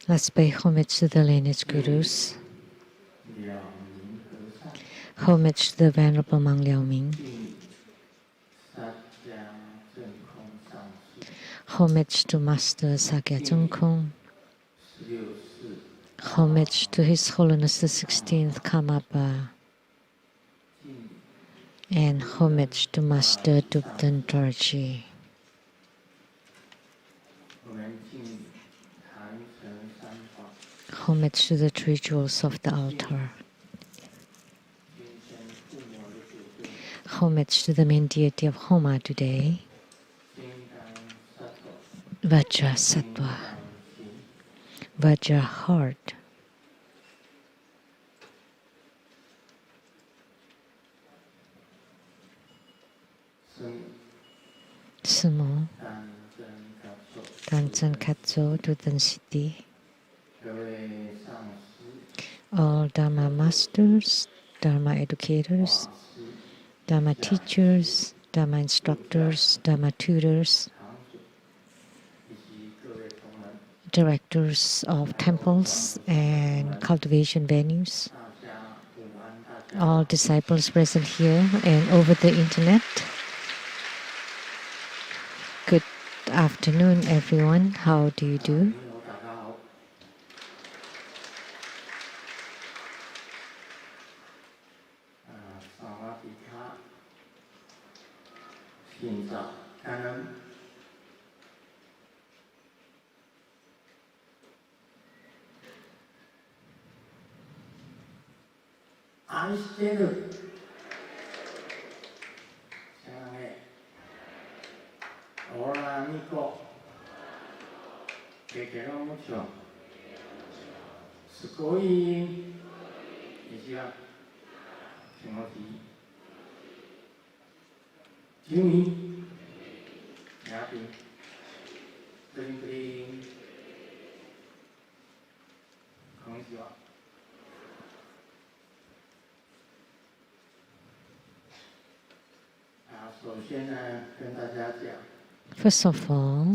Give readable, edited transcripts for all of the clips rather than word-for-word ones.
Let's pay homage to the lineage gurus. Homage to the Venerable Monk Liao Ming. Homage to Master Sakya Zhengkong. Homage to His Holiness the 16th Karmapa. And homage to Master Dubdan Dorji. Homage to the three jewels of the altar. Homage to the main deity of Homa today, Vajra Sattva, Vajra Heart. Sumo, Tanzan Katso, Dudan City. All Dharma masters, Dharma educators, Dharma teachers, Dharma instructors, Dharma tutors, directors of temples and cultivation venues, all disciples present here and over the internet. Good afternoon, everyone. How do you do? First of all,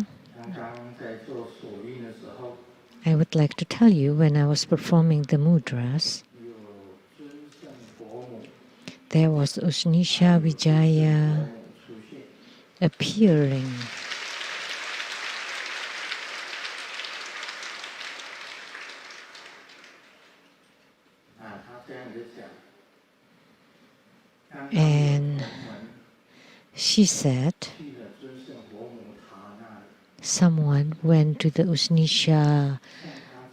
I would like to tell you, when I was performing the mudras, there was Usnisha Vijaya appearing. And she said, someone went to the Usnisha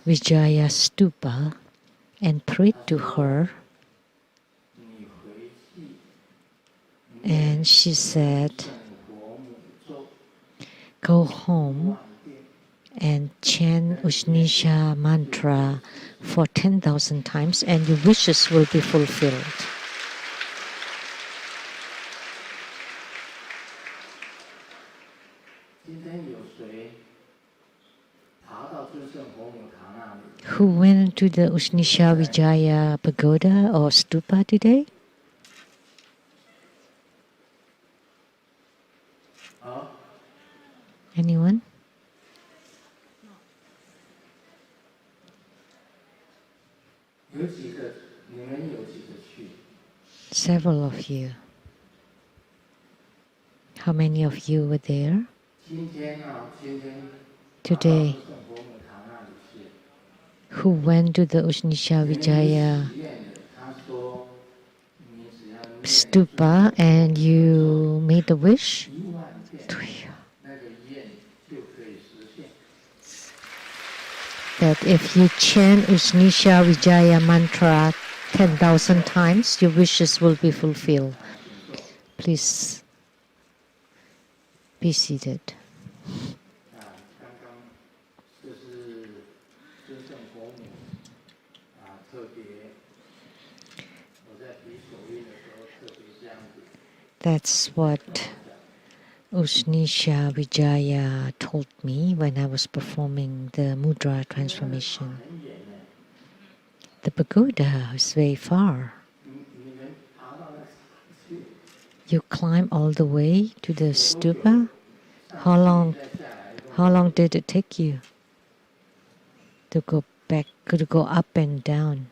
Vijaya stupa and prayed to her, and she said, go home and chant Usnisha mantra for 10,000 times and your wishes will be fulfilled. Who went to the Usnisha Vijaya pagoda or stupa today? Anyone? Several of you. How many of you were there? Today. Who went to the Usnisha Vijaya stupa and you made a wish? That if you chant Usnisha Vijaya mantra 10,000 times, your wishes will be fulfilled. Please be seated. That's what Usnisha Vijaya told me when I was performing the mudra transformation. The pagoda is very far. You climb all the way to the stupa. How How long did it take you to go back, to go up and down?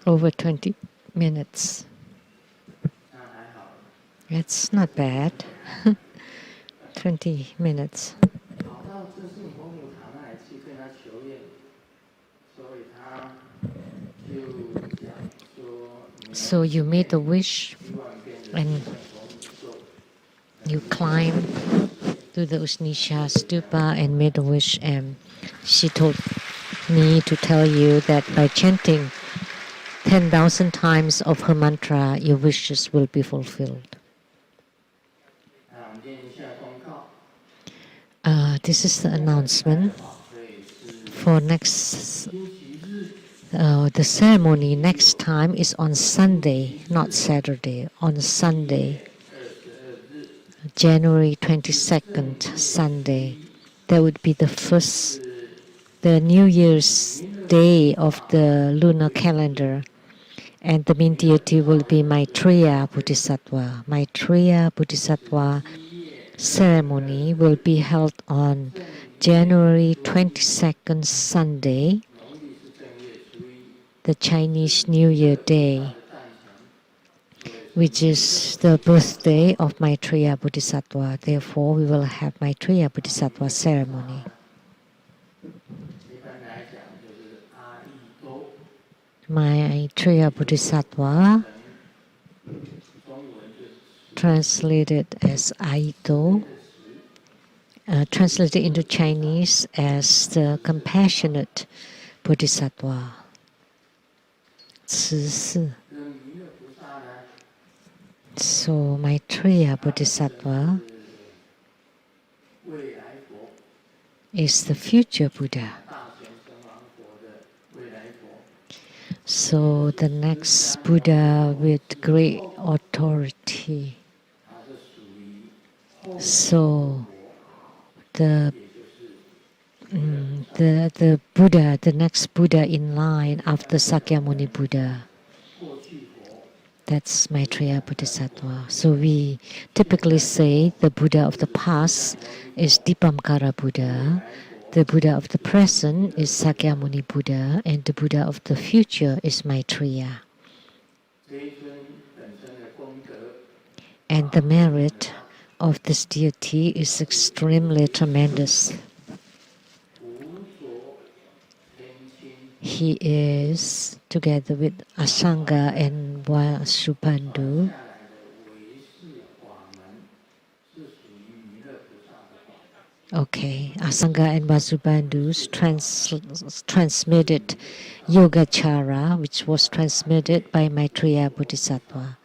Over 20 minutes. It's not bad. 20 minutes. So you made a wish and you climbed to the Usnisha stupa and made a wish, and she told me to tell you that by chanting 10,000 times of her mantra, your wishes will be fulfilled. This is the announcement for next. The ceremony next time is on Sunday, not Saturday. On Sunday, January 22nd, Sunday. That would be the New Year's day of the lunar calendar. And the main deity will be Maitreya Bodhisattva. Maitreya Bodhisattva ceremony will be held on January 22nd, Sunday, the Chinese New Year day, which is the birthday of Maitreya Bodhisattva. Therefore, we will have Maitreya Bodhisattva ceremony. Maitreya Bodhisattva, translated as Aito, translated into Chinese as the compassionate Bodhisattva. 慈氏. So Maitreya Bodhisattva is the future Buddha. So the next Buddha with great authority. So the Buddha, the next Buddha in line after Sakyamuni Buddha, that's Maitreya Bodhisattva. So we typically say the Buddha of the past is Dipamkara Buddha, the Buddha of the present is Sakyamuni Buddha, and the Buddha of the future is Maitreya. And the merit of this deity is extremely tremendous. He is, together with Asanga and Vasubandhu, Asanga and Vasubandhu's transmitted Yogacara, which was transmitted by Maitreya Bodhisattva,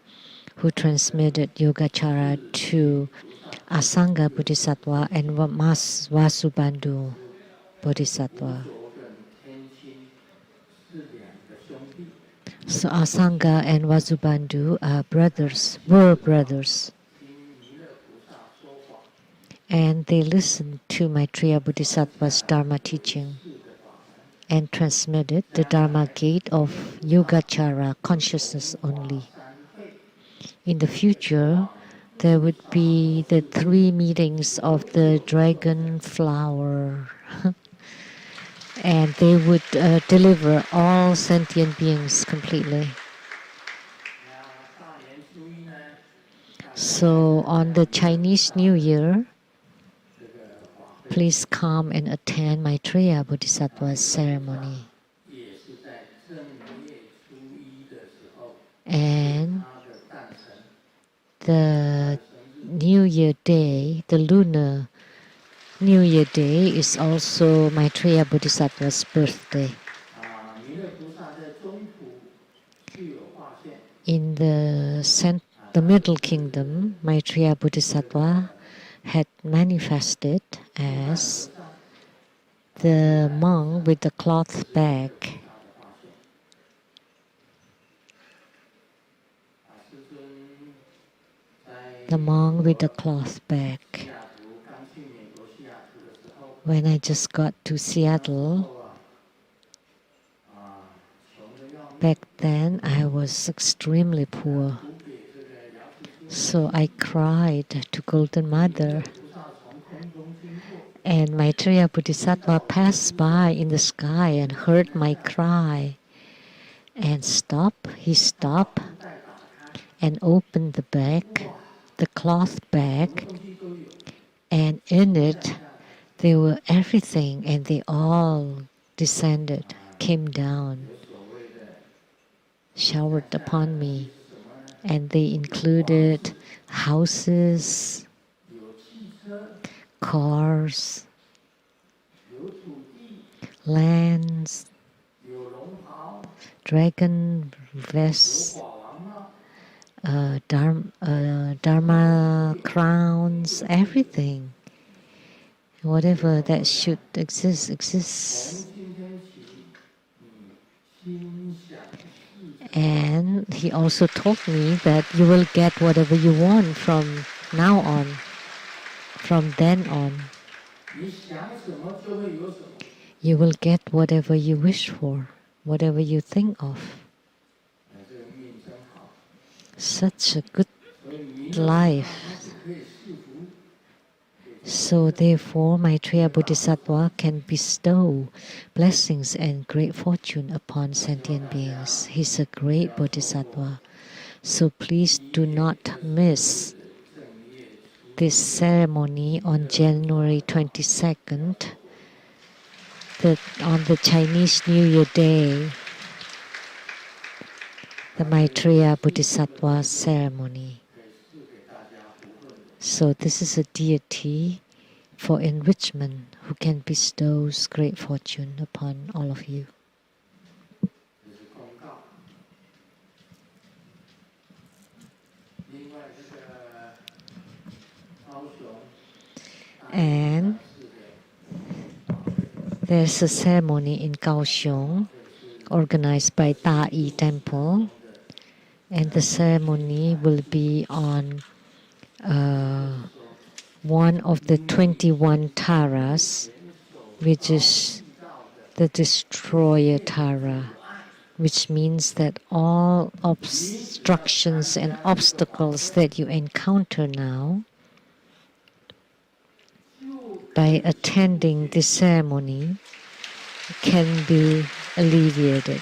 who transmitted Yogacara to Asanga Bodhisattva and Vasubandhu Bodhisattva. So Asanga and Vasubandhu were brothers. And they listened to Maitreya Bodhisattva's Dharma teaching and transmitted the Dharma gate of Yogacara consciousness only. In the future, there would be the 3 meetings of the dragon flower. And they would deliver all sentient beings completely. So on the Chinese New Year, please come and attend Maitreya Bodhisattva's ceremony. And the New Year Day, the lunar New Year Day, is also Maitreya Bodhisattva's birthday. In the Middle Kingdom, Maitreya Bodhisattva had manifested as the monk with the cloth bag. The monk with the cloth bag. When I just got to Seattle, Back then, I was extremely poor. So I cried to Golden Mother. And Maitreya Bodhisattva passed by in the sky and heard my cry. And he stopped and opened the bag, the cloth bag. And in it, there were everything, and they all descended, came down, showered upon me. And they included houses, cars, lands, dragon vests, dharma crowns, everything. Whatever that should exist, exists. And he also told me that you will get whatever you want from now on, from then on. You will get whatever you wish for, whatever you think of. Such a good life. So therefore, Maitreya Bodhisattva can bestow blessings and great fortune upon sentient beings. He's a great Bodhisattva. So please do not miss this ceremony on January 22nd, on the Chinese New Year Day, the Maitreya Bodhisattva ceremony. So this is a deity for enrichment who can bestow great fortune upon all of you. And there's a ceremony in Kaohsiung organized by Tai Temple, and the ceremony will be on one of the 21 Taras, which is the destroyer Tara, which means that all obstructions and obstacles that you encounter now, by attending this ceremony, can be alleviated.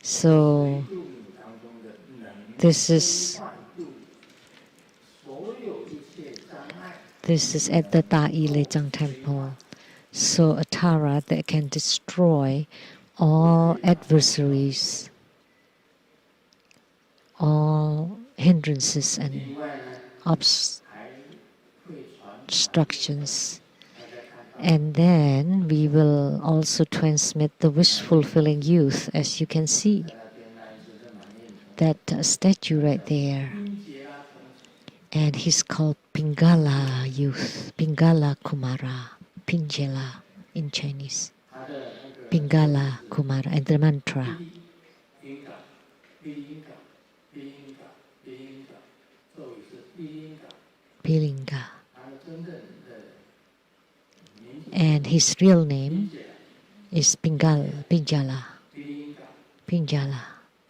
So this is at the Tai Lechang Temple. So a Tara that can destroy all adversaries, all hindrances and obstructions. And then we will also transmit the wish-fulfilling youth, as you can see. That statue right there. And he's called Pingala youth, Pingala Kumara, Pinjela in Chinese. Pingala Kumara, and the mantra. Pilinga. And his real name is Pinjala,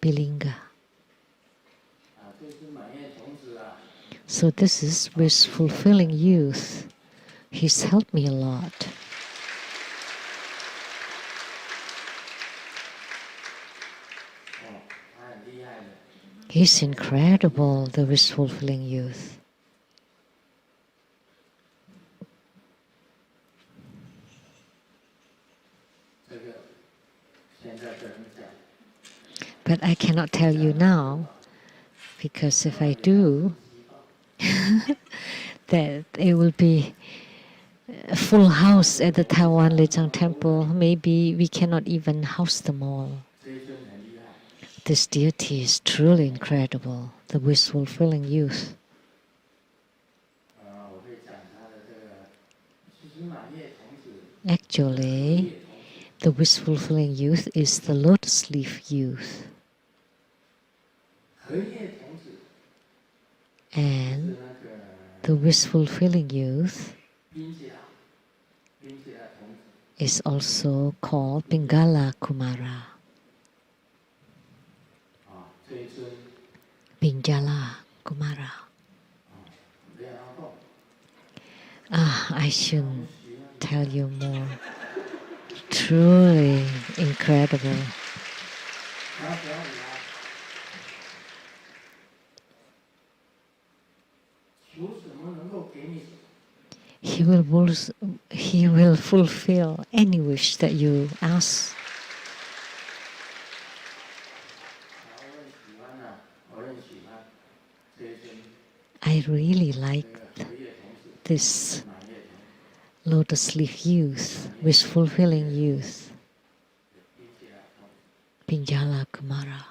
Pilinga. So this is wish-fulfilling youth. He's helped me a lot. He's incredible, the wish-fulfilling youth. But I cannot tell you now, because if I do, that it will be a full house at the Taiwan Lechang Temple. Maybe we cannot even house them all. This deity is truly incredible, the wish-fulfilling youth. Actually, the wish-fulfilling youth is the lotus leaf youth. And the wish-fulfilling youth is also called Pingala Kumara. Pingala Kumara. I shouldn't tell you more. Truly incredible. He will fulfill any wish that you ask. I really like this lotus leaf youth, wish fulfilling youth, Pinjala Kumara.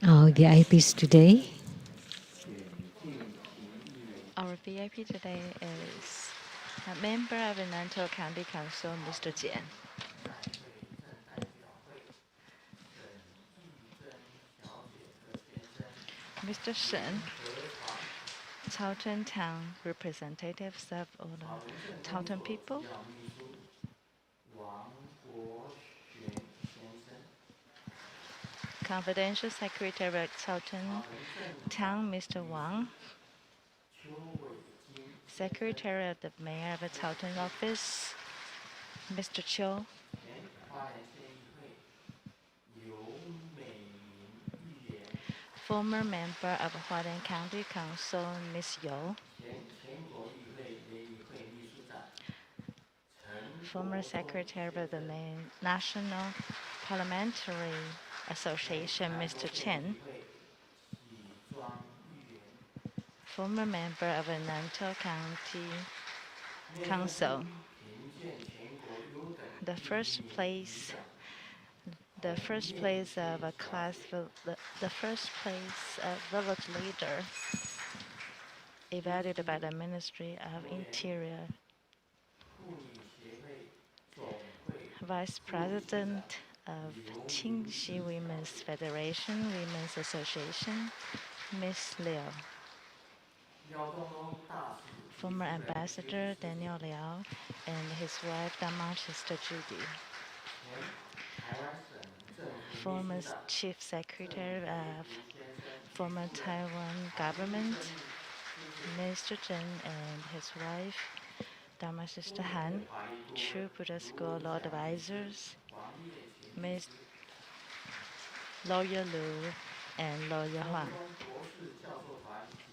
Our VIPs today. Our VIP today is a member of the Nantou County Council, Mr. Jian. Mr. Shen, Taotan Town representatives of all the Taotan people. Confidential Secretary of Taotan Town, Mr. Wang. Secretary of the Mayor of the Taotan Office, Mr. Chiu. Former member of Hualien County Council, Ms. You. Former Secretary of the National Parliamentary Association, Mr. Chen. Former member of the Nantou County Council. The first place of a class, the first place of village leader evaluated by the Ministry of Interior. Vice President of Qingxi Women's Federation, Women's Association, Ms. Liu. Former Ambassador Daniel Liao and his wife, Dama Sister Judy. Former Chief Secretary of former Taiwan government, Mr. Zheng and his wife, Dharma Sister Han, True Buddha School Law Advisors, Ms. Lawyer Lu and Lawyer Huang,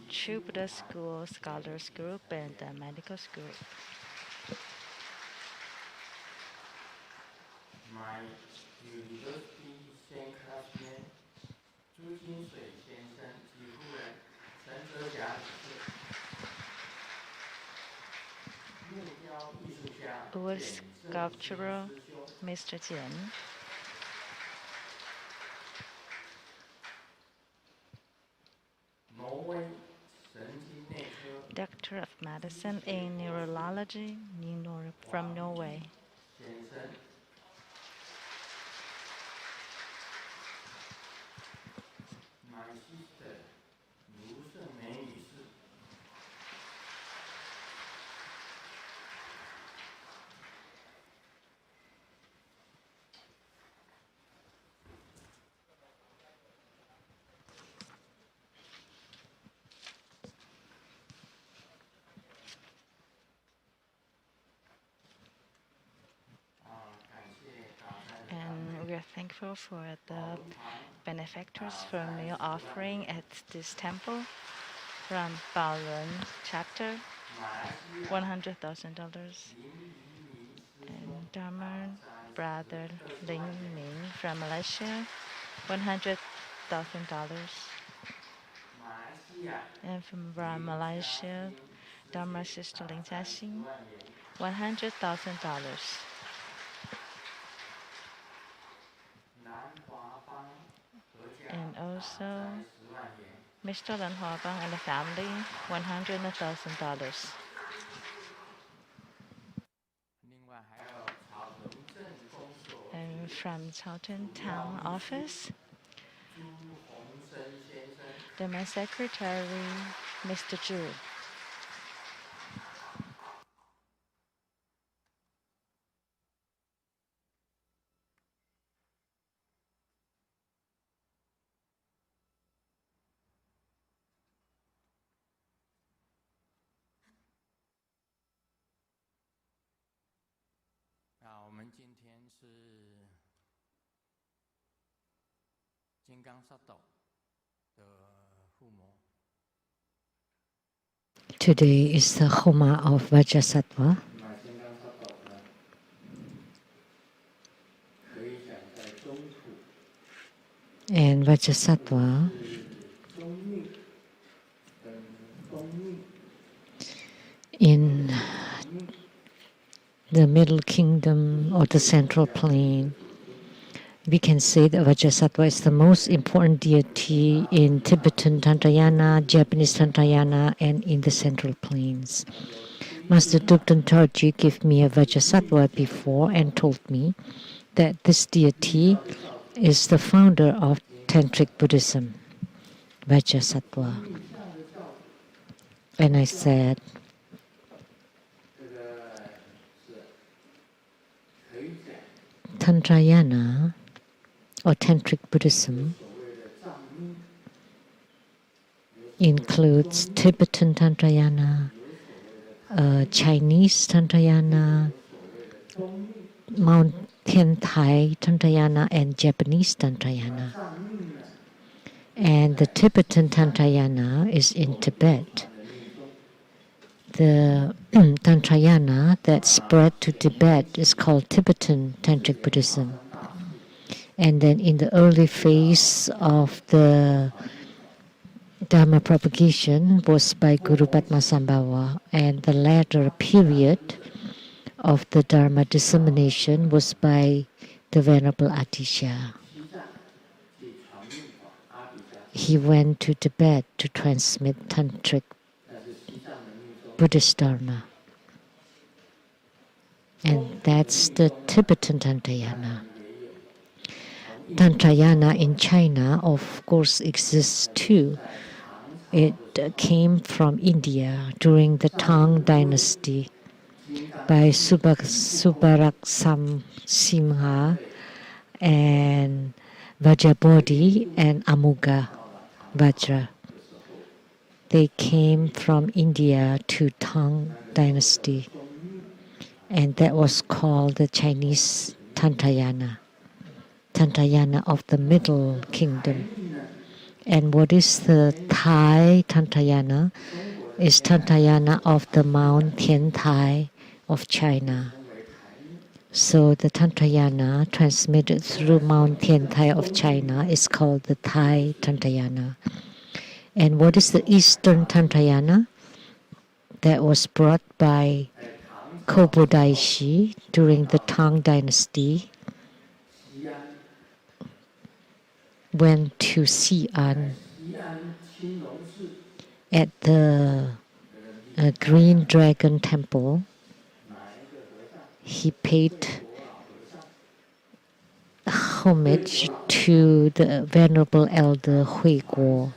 True Buddha School Scholars Group and the Medical School. My university same classmate, 朱金水先生及夫人陈哲甲女士。 Wood sculpturer, Mr. Jian. Doctor of Medicine in Neurology from Norway. My sister, Lu Shengmei女士。 And we are thankful for the benefactors for meal offering at this temple from Baolun chapter, $100,000. And Dharma brother Ling Ming from Malaysia, $100,000. And from Malaysia, Dharma sister Ling Jiaxing, $100,000. And also Mr. Lan Huabang and the family, $100,000. And from Southern Town Office, the My Secretary, Mr. Zhu. Today is the Homa of Vajrasattva. And Vajrasattva in the Middle Kingdom or the Central Plain, we can say that Vajrasattva is the most important deity in Tibetan Tantrayana, Japanese Tantrayana, and in the Central Plains. Master Dukden Tarji gave me a Vajrasattva before and told me that this deity is the founder of Tantric Buddhism, Vajrasattva. And I said, Tantrayana or Tantric Buddhism includes Tibetan Tantrayana, Chinese Tantrayana, Mountain Thai Tantrayana, and Japanese Tantrayana. And the Tibetan Tantrayana is in Tibet. The Tantrayana that spread to Tibet is called Tibetan Tantric Buddhism. And then in the early phase of the Dharma propagation was by Guru Padmasambhava, and the latter period of the Dharma dissemination was by the Venerable Atisha. He went to Tibet to transmit Tantric Buddhist Dharma. And that's the Tibetan Tantrayana. Tantrayana in China, of course, exists too. It came from India during the Tang Dynasty by Subaraksam Simha and Vajrabodhi and Amuga Vajra. They came from India to Tang Dynasty, and that was called the Chinese Tantrayana, Tantrayana of the Middle Kingdom. And what is the Thai Tantrayana? Is Tantrayana of the Mount Tian Thai of China. So the Tantrayana transmitted through Mount Tian Thai of China is called the Thai Tantrayana. And what is the Eastern Tantrayana? That was brought by Kobodaishi during the Tang Dynasty, went to Xi'an at the Green Dragon Temple. He paid homage to the Venerable Elder Hui Guo.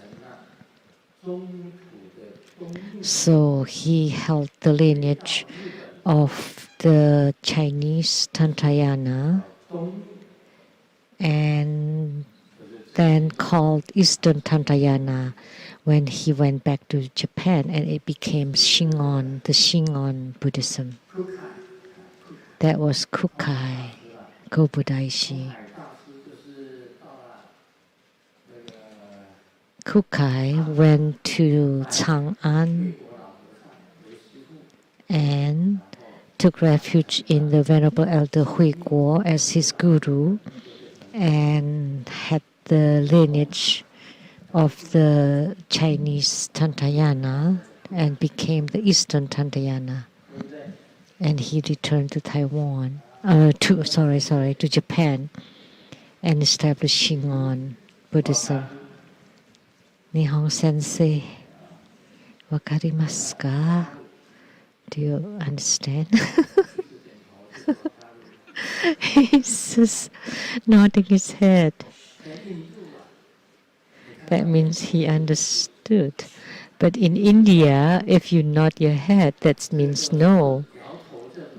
So he held the lineage of the Chinese Tantrayana and then called Eastern Tantrayana when he went back to Japan, and it became Shingon, the Shingon Buddhism. That was Kukai, Kobodaishi. Kukai went to Chang'an and took refuge in the Venerable Elder Hui Guo as his guru and had the lineage of the Chinese Tantrayana and became the Eastern Tantrayana. And he returned to Taiwan, to Japan, and established Shingon Buddhism. Nihon Sensei, wakarimasu ka? Do you understand? He's just nodding his head. That means he understood. But in India, if you nod your head, that means no.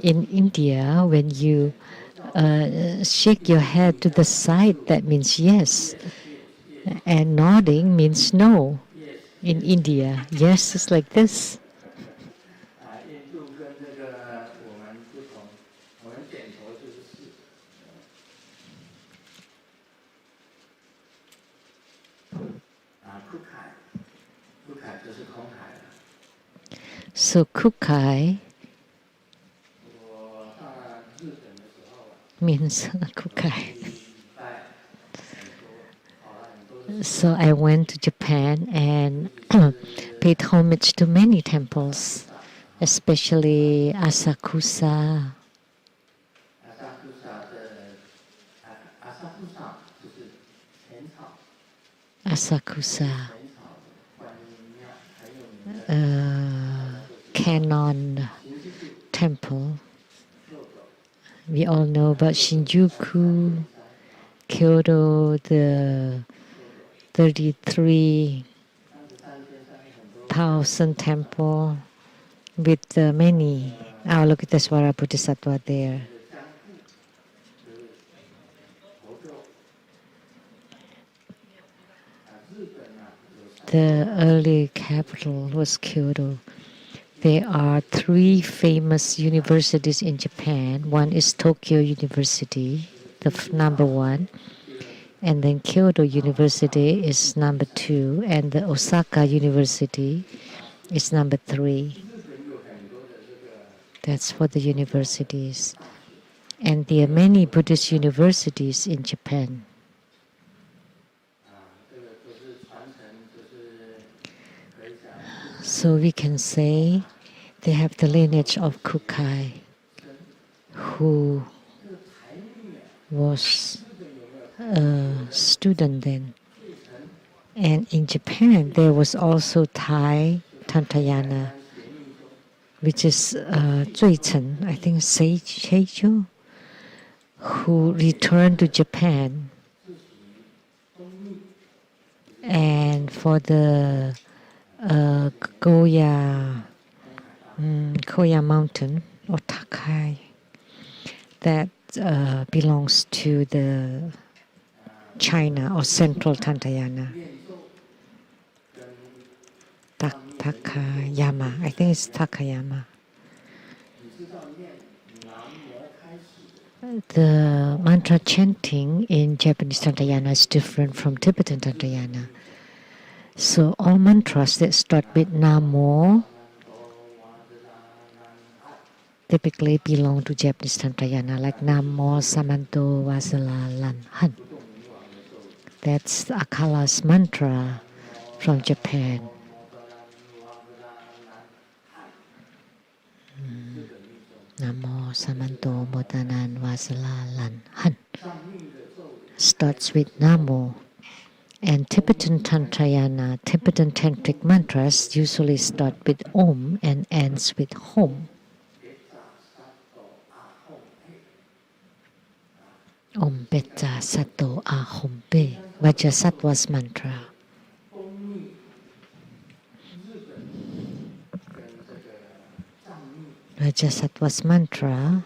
In India, when you shake your head to the side, that means yes. And nodding means no. In India, yes is like this. 印度跟这个我们不同，我们点头就是是。库凯就是空海了。So Kukai 我上日本的时候 means Kukai. 拜So I went to Japan and paid homage to many temples, especially Asakusa. 阿萨库萨就是浅草， Asakusa 浅草的观音庙，还有名的 Canon Temple. We all know about Shinjuku, Kyoto, the 33,000 temple with many Avalokitesvara Bodhisattva there. The early capital was Kyoto. There are 3 famous universities in Japan. One is Tokyo University, the number 1. And then Kyoto University is number 2. And the Osaka University is number 3. That's for the universities. And there are many Buddhist universities in Japan. So we can say they have the lineage of Kukai, who was a student then. And in Japan, there was also Thai Tantayana, which is Zuichen, I think Seijo, who returned to Japan. And for the Koya Mountain or Takai, that belongs to the China or Central Tantayana. Takayama, I think it's Takayama. The mantra chanting in Japanese Tantayana is different from Tibetan Tantayana. So all mantras that start with Namo typically belong to Japanese Tantayana, like Namo Samanto Vasala Lan Han. That's Akala's mantra from Japan. Namo Samanto Motanan Vasala Lan Han starts with Namo. And Tibetan Tantayana, Tibetan tantric mantras usually start with Om and ends with Hom. Om Beta Sato Ahom Be, Vajrasattva's mantra. Vajrasattva's mantra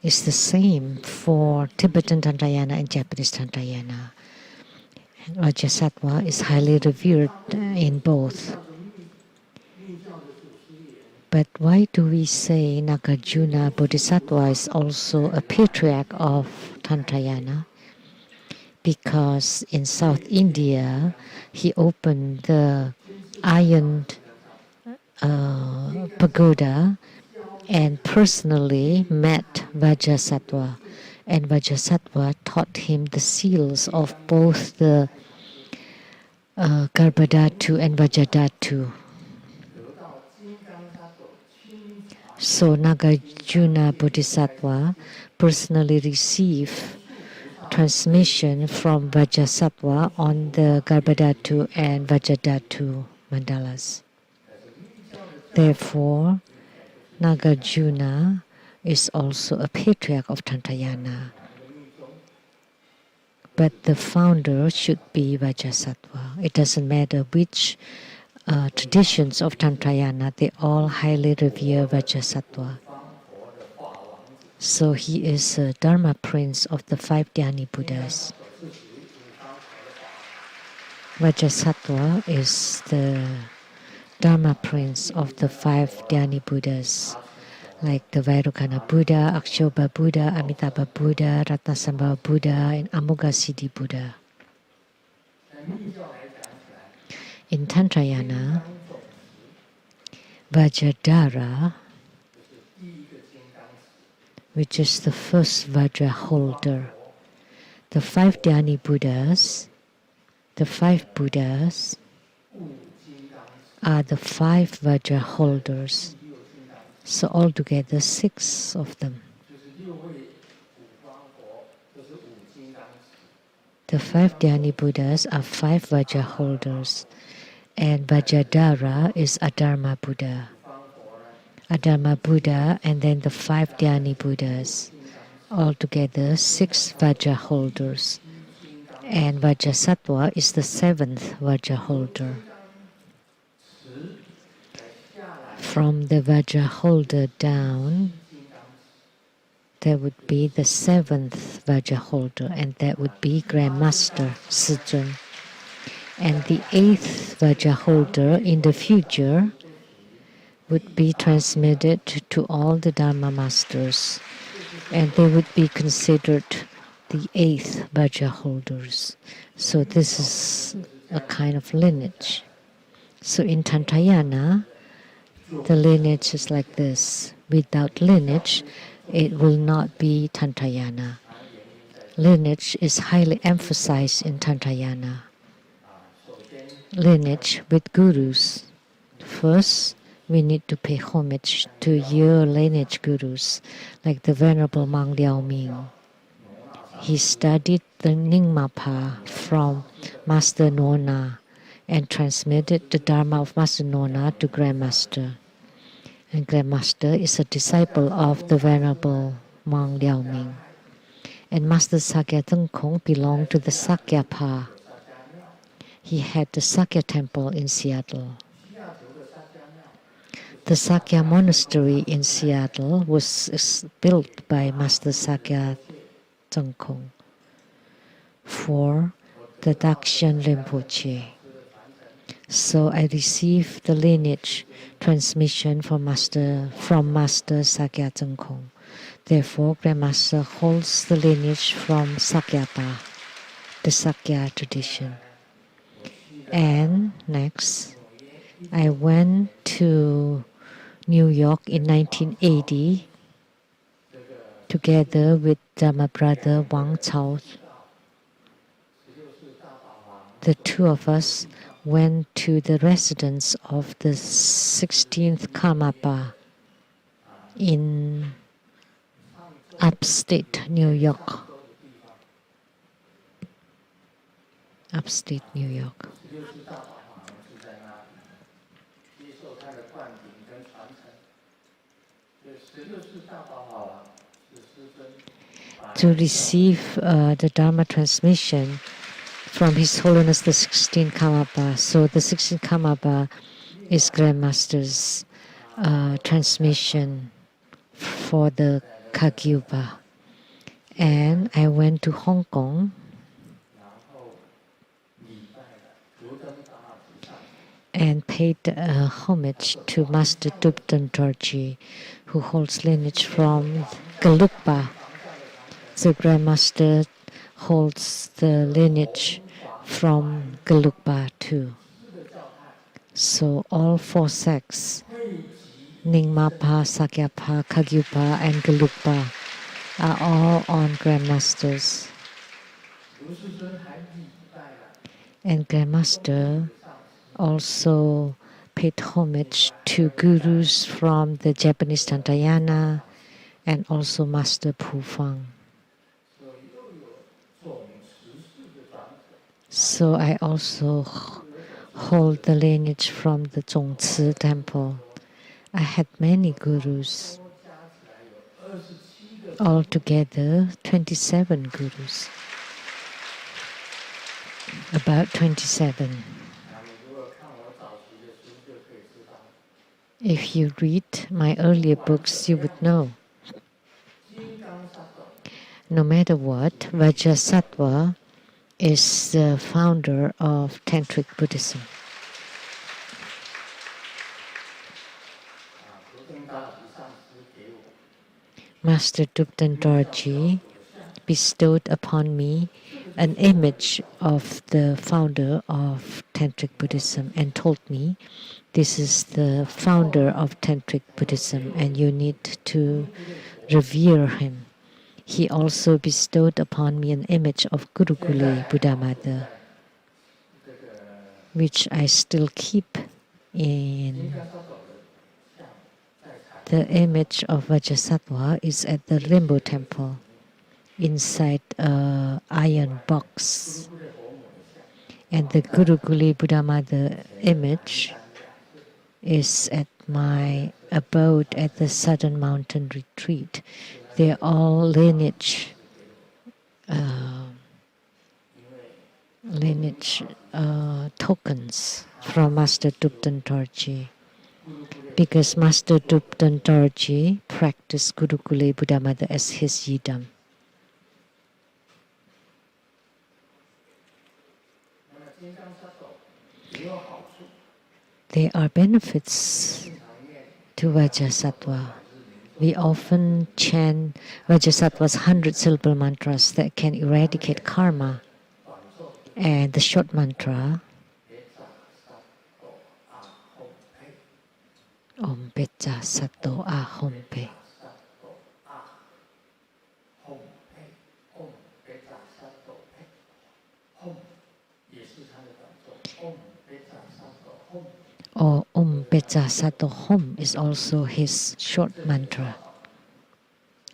is the same for Tibetan Tantayana and Japanese Tantayana. Vajrasattva is highly revered in both. But why do we say Nagarjuna Bodhisattva is also a patriarch of Tantayana? Because in South India, he opened the iron pagoda and personally met Vajrasattva. And Vajrasattva taught him the seals of both the Garbhadhatu and Vajradhatu. So Nagarjuna Bodhisattva personally received transmission from Vajrasattva on the Garbhadhatu and Vajradhatu mandalas. Therefore, Nagarjuna is also a patriarch of Tantayana. But the founder should be Vajrasattva. It doesn't matter which traditions of Tantayana, they all highly revere Vajrasattva. So he is a Dharma prince of the 5 Dhyani Buddhas. Vajrasattva is the Dharma prince of the 5 Dhyani Buddhas, like the Vairocana Buddha, Akshobha Buddha, Amitabha Buddha, Ratnasambhava Buddha, and Amoghasiddhi Buddha. In Tantrayana, Vajradhara, which is the first Vajra holder, the 5 Dhyani Buddhas, the 5 Buddhas are the 5 Vajra holders. So altogether 6 of them. The 5 Dhyani Buddhas are 5 Vajra holders, and Vajradhara is Adharma Buddha. Adharma Buddha and then the 5 Dhyani Buddhas. Altogether 6 Vajra holders. And Vajrasattva is the 7th Vajra holder. From the Vajra holder down, there would be the 7th Vajra holder, and that would be Grand Master Sijun. And the 8th Vajra holder in the future would be transmitted to all the Dharma masters, and they would be considered the 8th Vajra holders. So this is a kind of lineage. So in Tantayana, the lineage is like this. Without lineage, it will not be Tantayana. Lineage is highly emphasized in Tantayana. Lineage with gurus. First, we need to pay homage to your lineage gurus, like the Venerable monk Liao Ming. He studied the Nyingmapa from Master Nona and transmitted the Dharma of Master Nona to Grandmaster. And Grandmaster is a disciple of the Venerable monk Liao Ming. And Master Sakya Tengkong belonged to the Sakyapa. He had the Sakya temple in Seattle. The Sakya monastery in Seattle was built by Master Sakya Tengkong for the Dakshan Rinpoche. So I received the lineage transmission from Master Sakya Tengkong. Therefore, Grandmaster holds the lineage from Sakyapa, the Sakya tradition. And next, I went to New York in 1980 together with my brother Wang Cao. The two of us went to the residence of the 16th Karmapa in upstate New York. Upstate New York. To receive the Dharma transmission from His Holiness the 16th Karmapa. So the 16th Karmapa is Grandmaster's transmission for the Kagyupa. And I went to Hong Kong and paid homage to Master Dubdan Dorji, who holds lineage from Gelugpa. The Grandmaster holds the lineage from Gelugpa too. So all 4 sects, Nyingmapa, Sakyapa, Kagyupa, and Gelugpa, are all on Grandmasters. And Grandmaster also paid homage to gurus from the Japanese Tantayana and also Master Pufang. So I also hold the lineage from the Zhongci temple. I had many gurus. Altogether, 27 gurus. About 27. If you read my earlier books, you would know. No matter what, Vajrasattva is the founder of Tantric Buddhism. Master Dubden Dorji bestowed upon me an image of the founder of Tantric Buddhism and told me, this is the founder of Tantric Buddhism and you need to revere him. He also bestowed upon me an image of Gurukule Buddha Mother, which I still keep in. The image of Vajrasattva is at the Limbo Temple, inside an iron box. And the Gurukule Buddha Mother image is at my abode at the Southern Mountain Retreat. They're all lineage tokens from Master Dubden Dorji. Because Master Dubden Dorji practiced Gurukule Buddha Mother as his yidam. There are benefits to Vajrasattva. We often chant Vajrasattva's 100-syllable mantras that can eradicate karma. And the short mantra, Om Pecha Sato Ahom Pe. Or Om Pecha Sato Hom is also his short mantra.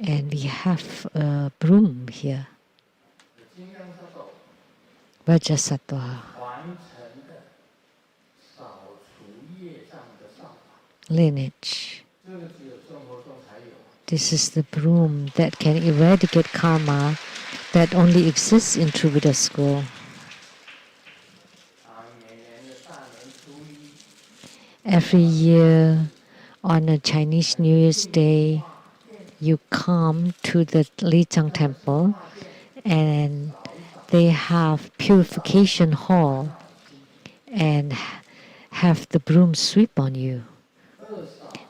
And we have a broom here. Vajrasattva. Lineage. This is the broom that can eradicate karma that only exists in True Buddha School. Every year on a Chinese New Year's Day, you come to the Lijiang Temple and they have purification hall and have the broom sweep on you.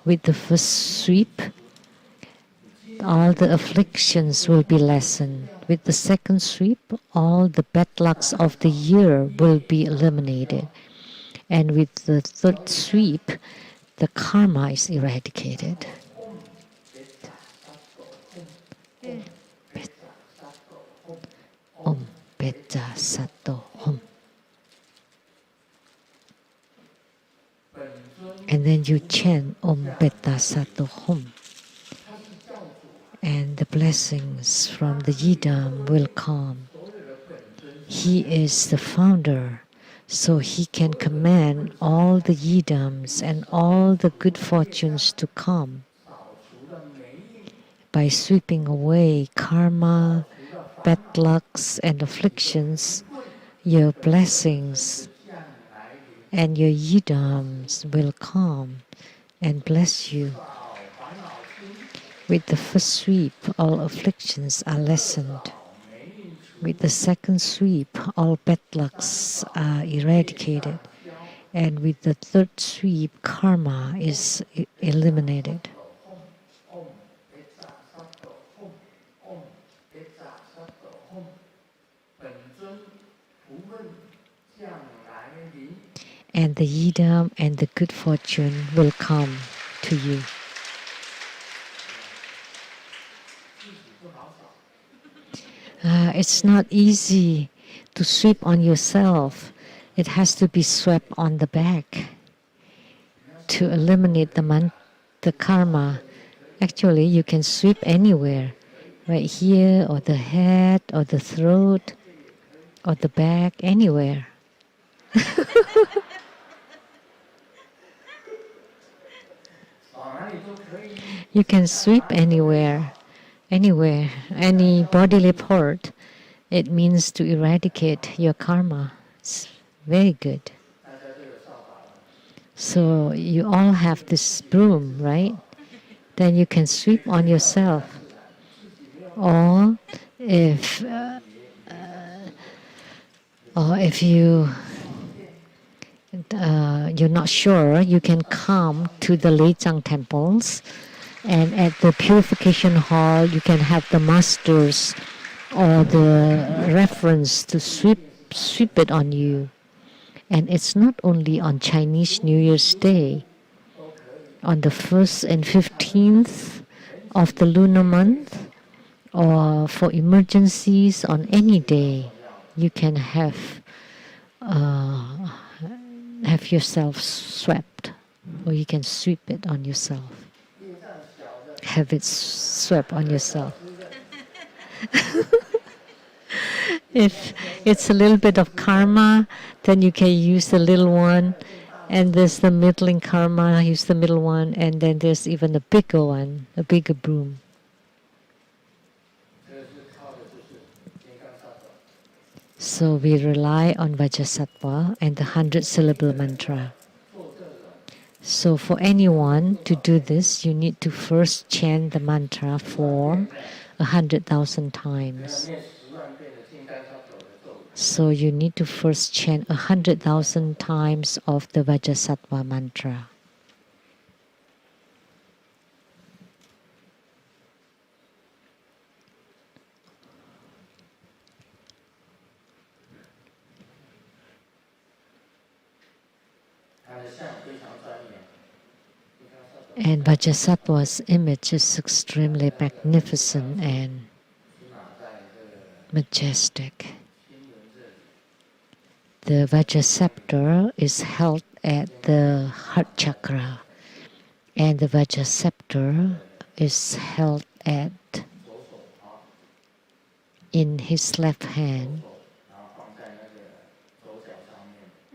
With the first sweep, all the afflictions will be lessened. With the second sweep, all the bad lucks of the year will be eliminated. And with the third sweep, the karma is eradicated. Om Pecha Sato Hom. And then you chant Om Pecha Sato Hom. And the blessings from the Yidam will come. He is the founder, so he can command all the Yidams and all the good fortunes to come. By sweeping away karma, bad lucks and afflictions, your blessings and your yidams will come and bless you. With the first sweep, all afflictions are lessened. With the second sweep, all bad lucks are eradicated. And with the third sweep, karma is eliminated. And the yidam and the good fortune will come to you. It's not easy to sweep on yourself. It has to be swept on the back to eliminate the karma. Actually, you can sweep anywhere, right here, or the head, or the throat, or the back, anywhere. You can sweep anywhere, any bodily part. It means to eradicate your karma. It's very good. So you all have this broom, right? Then you can sweep on yourself. Or if you're not sure, you can come to the Leizang temples, and at the purification hall you can have the masters or the reference to sweep it on you. And it's not only on Chinese New Year's Day. On the 1st and 15th of the lunar month, or for emergencies on any day, you can have yourself swept, or you can sweep it on yourself. Have it swept on yourself. If it's a little bit of karma, then you can use the little one, and there's the middling karma, use the middle one, and then there's even a bigger one, a bigger broom. So we rely on Vajrasattva and the 100-syllable mantra. So for anyone to do this, you need to first chant the mantra for 100,000 times. So you need to first chant 100,000 times of the Vajrasattva mantra. And Vajrasattva's image is extremely magnificent and majestic. The Vajrasattva is held at the heart chakra, and the Vajrasattva is held in his left hand,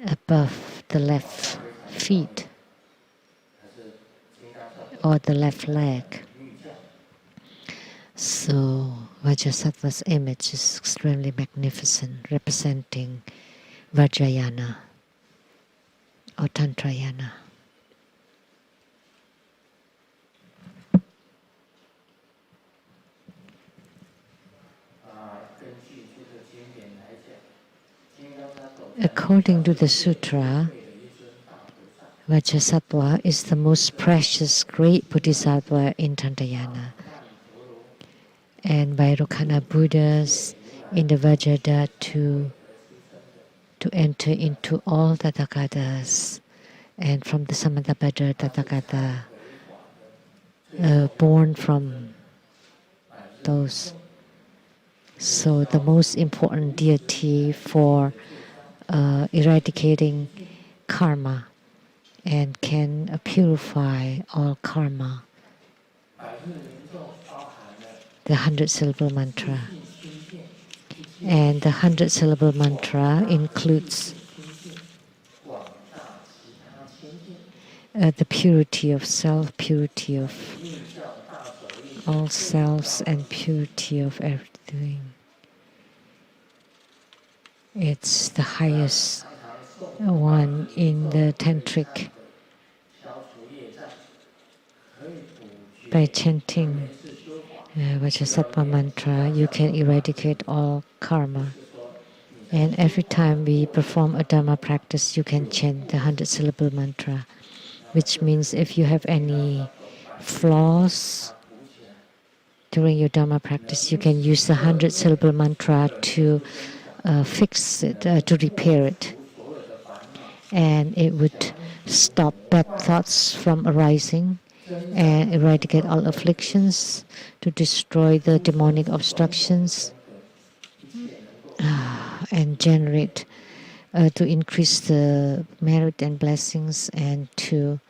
above the left feet or the left leg. So Vajrasattva's image is extremely magnificent, representing Vajrayana or Tantrayana. According to the sutra, Vajrasattva is the most precious great Bodhisattva in Tantrayana. And Vairocana Buddhas in the Vajrayana to enter into all Tathagatas, and from the Samantabhadra Tathagata, born from those. So the most important deity for eradicating karma and can purify all karma. The 100-syllable mantra. And the 100-syllable mantra includes the purity of self, purity of all selves, and purity of everything. It's the highest one in the tantric. By chanting Vajrasattva mantra, you can eradicate all karma. And every time we perform a Dharma practice, you can chant the 100-syllable mantra, which means if you have any flaws during your Dharma practice, you can use the 100-syllable mantra to fix it, to repair it. And it would stop bad thoughts from arising and eradicate all afflictions, to destroy the demonic obstructions, and generate, to increase the merit and blessings, and to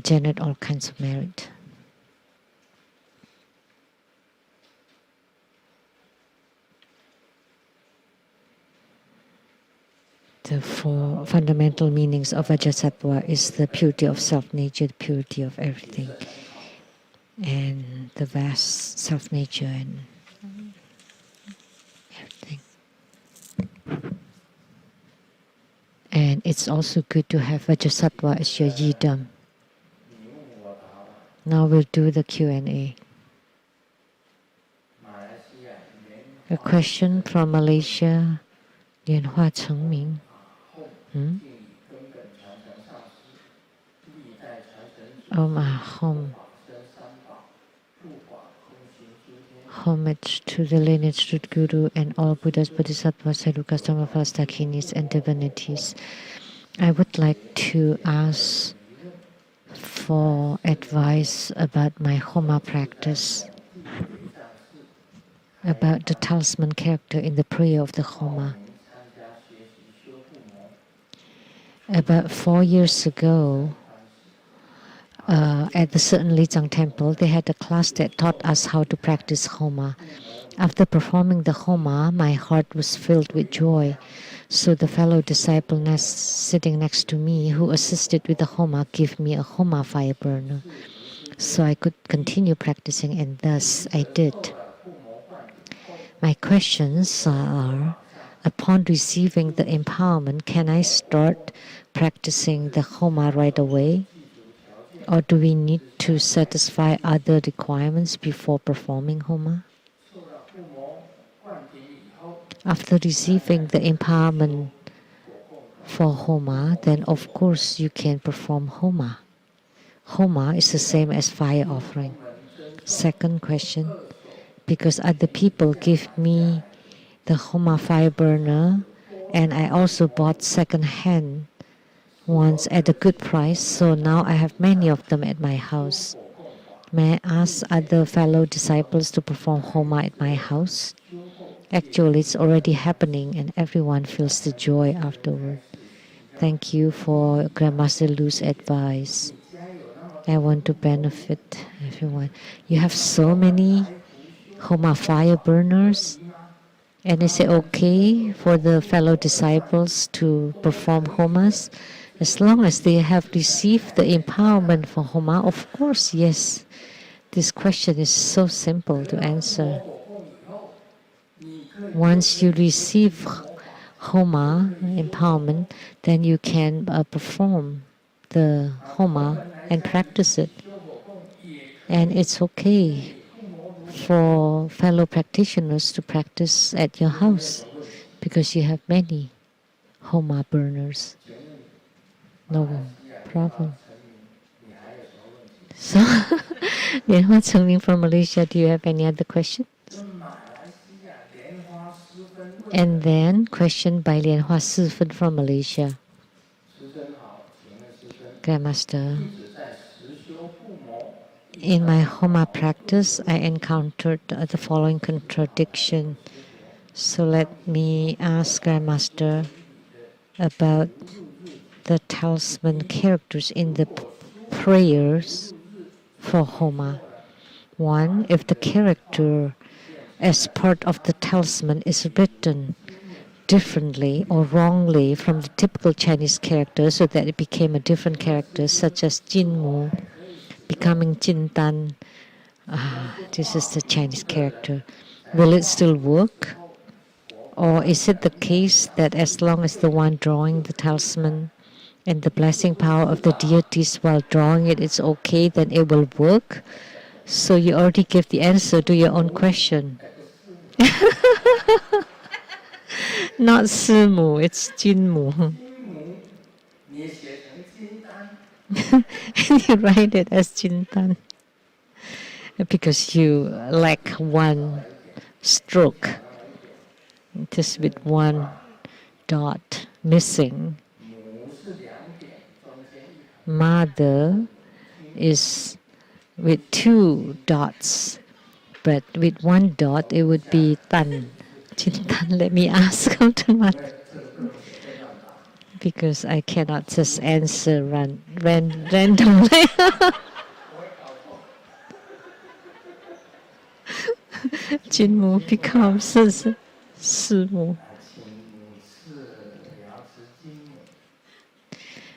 generate all kinds of merit. The four fundamental meanings of Vajrasattva is the purity of self-nature, the purity of everything. and the vast self-nature and everything. And it's also good to have Vajrasattva as your yidam. Now we'll do the Q&A. A question from Malaysia, Lian Hua Chengming. Home. Homage to the lineage Truth Guru and all Buddhas, Bodhisattvas, Sadhukas, Dhammapas, Dakinis, and divinities. I would like to ask for advice about my Homa practice, about the talisman character in the prayer of the Homa. About 4 years ago, at the certain Lijiang temple, they had a class that taught us how to practice Homa. After performing the Homa, my heart was filled with joy. So the fellow disciple sitting next to me who assisted with the Homa gave me a Homa fire burner. So I could continue practicing, and thus I did. My questions are, upon receiving the empowerment, can I start practicing the Homa right away? Or do we need to satisfy other requirements before performing Homa? After receiving the empowerment for Homa, then of course you can perform Homa. Homa is the same as fire offering. Second question, because other people give me the Homa fire burner, and I also bought second-hand ones at a good price, so now I have many of them at my house. May I ask other fellow disciples to perform Homa at my house? Actually, it's already happening and everyone feels the joy afterward. Thank you for Grandmaster Lu's advice. I want to benefit everyone. You have so many Homa fire burners, and is it okay for the fellow disciples to perform Homas? As long as they have received the empowerment for Homa, of course, yes. This question is so simple to answer. Once you receive Homa empowerment, then you can perform the Homa and practice it. And it's okay for fellow practitioners to practice at your house because you have many Homa burners. No problem. So, Lian Hua Chengming from Malaysia, do you have any other questions? And then, question by Lian Hua Sifen from Malaysia. Grandmaster, in my Homa practice, I encountered the following contradiction. So let me ask Grandmaster about the talisman characters in the prayers for Homa. One, if the character as part of the talisman is written differently or wrongly from the typical Chinese character so that it became a different character, such as Jinmu becoming Jintan. This is the Chinese character. Will it still work? Or is it the case that as long as the one drawing the talisman and the blessing power of the deities while drawing it is okay, then it will work? So you already gave the answer to your own question. Not Simu, it's Jinmu. And you write it as Jintan because you lack one stroke, just with one dot missing. Mother is with two dots, but with one dot it would be Tan. Jintan, let me ask how to mother. Because I cannot just answer randomly. Jinmu becomes Simu.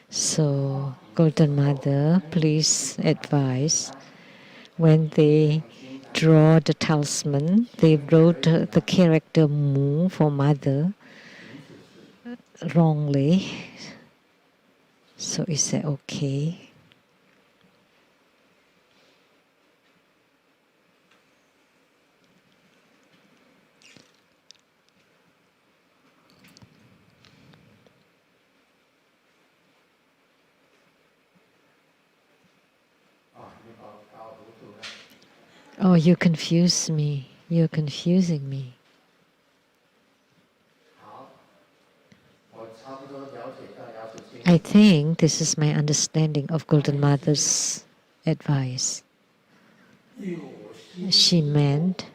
So, Golden Mother, please advise when they draw the talisman, they wrote the character Mu for mother wrongly. So is that okay? Oh, you confuse me. You're confusing me. I think this is my understanding of Golden Mother's advice. She meant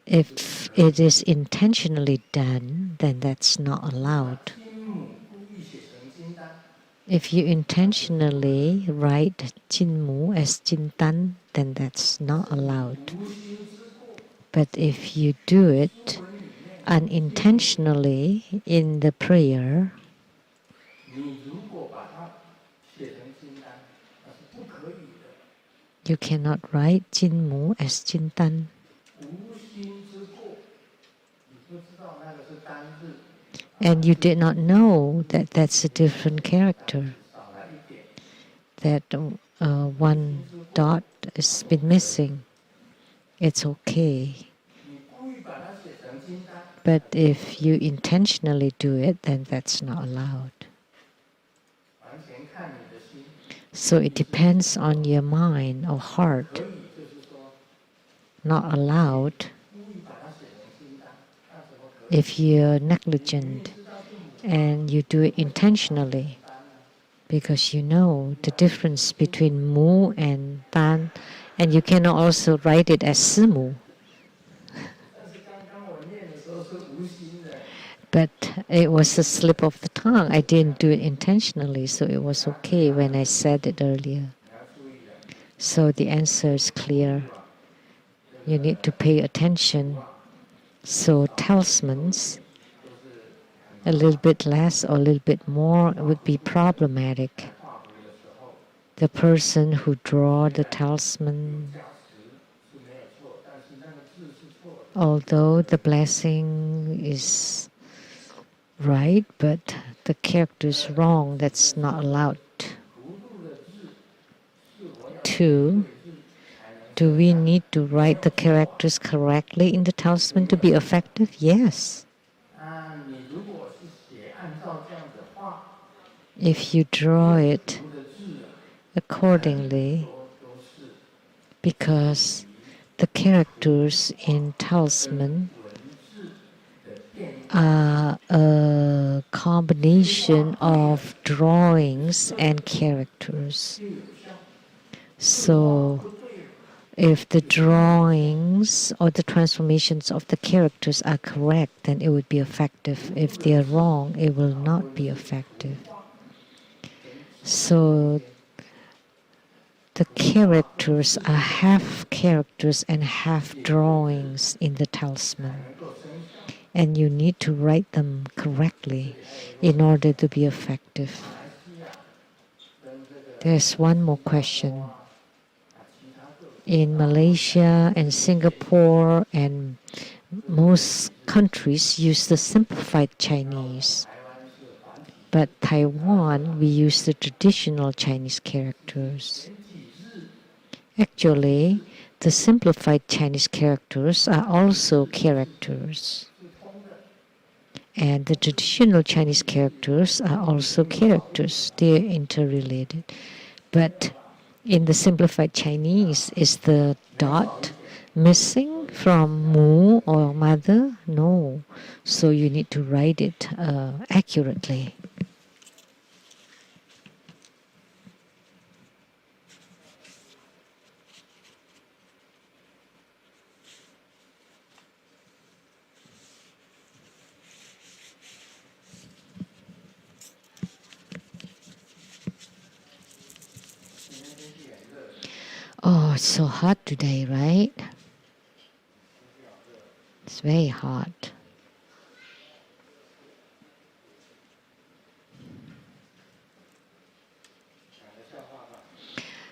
if it is intentionally done, then that's not allowed. If you intentionally write Jinmu as Jintan, then that's not allowed. But if you do it unintentionally in the prayer, you cannot write Jinmu as Jintan. And you did not know that that's a different character, that one dot has been missing. It's okay. But if you intentionally do it, then that's not allowed. So it depends on your mind or heart. Not allowed if you're negligent and you do it intentionally, because you know the difference between mu and tan, and you cannot also write it as simu. But it was a slip of the tongue. I didn't do it intentionally, so it was okay when I said it earlier. So the answer is clear. You need to pay attention. So talismans, a little bit less or a little bit more would be problematic. The person who draw the talisman, although the blessing is right, but the character is wrong, that's not allowed. 2. Do we need to write the characters correctly in the talisman to be effective? Yes. If you draw it accordingly, because the characters in talisman are a combination of drawings and characters. So if the drawings or the transformations of the characters are correct, then it would be effective. If they are wrong, it will not be effective. So the characters are half characters and half drawings in the talisman. And you need to write them correctly in order to be effective. There's one more question. In Malaysia and Singapore and most countries use the simplified Chinese. But Taiwan, we use the traditional Chinese characters. Actually, the simplified Chinese characters are also characters. And the traditional Chinese characters are also characters. They're interrelated. But in the simplified Chinese, is the dot missing from mu or mother? No. So you need to write it accurately. Oh, it's so hot today, right? It's very hot.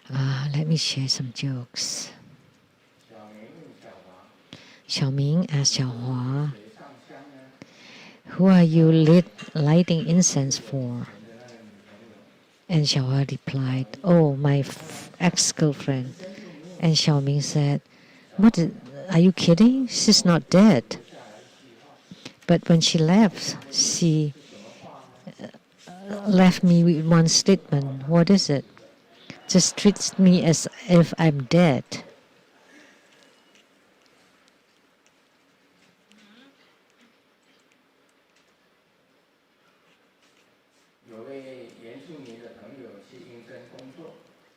Let me share some jokes. Xiaoming asked Xiaohua, "Who are you lighting incense for?" And Xiaohua replied, "Oh, my ex-girlfriend." And Xiaoming said, "Are you kidding? She's not dead." But when she left, she left me with one statement. What is it? "Just treats me as if I'm dead."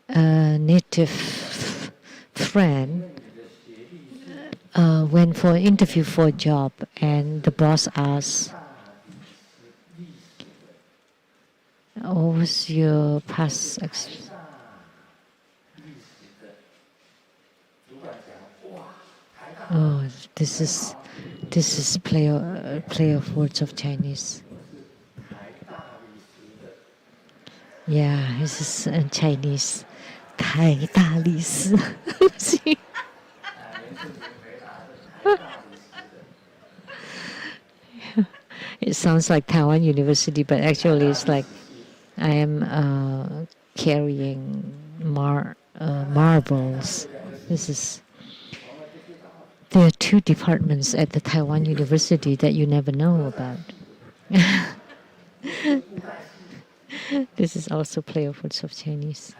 A native friend went for an interview for a job, and the boss asked, "What was your past experience?" Oh, this is play of words of Chinese. Yeah, this is in Chinese. 台大历史. It sounds like Taiwan University, but actually it's like I am carrying marbles. There are 2 departments at the Taiwan University that you never know about. This is also play of words of Chinese.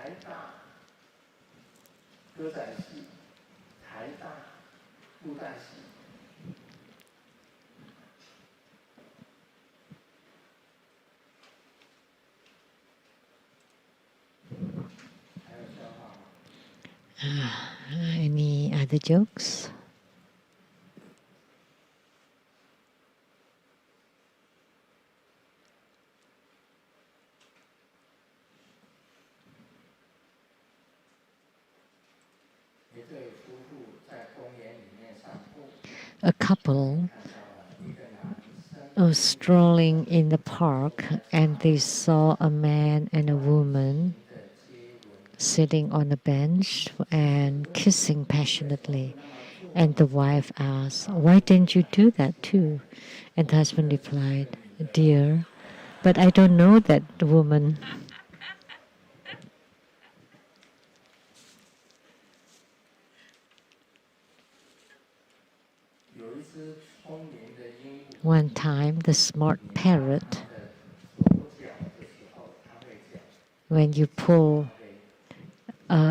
Any other jokes? A couple was strolling in the park, and they saw a man and a woman sitting on a bench and kissing passionately. And the wife asked, "Why didn't you do that too?" And the husband replied, "Dear, but I don't know that woman." One time, the smart parrot, when you pull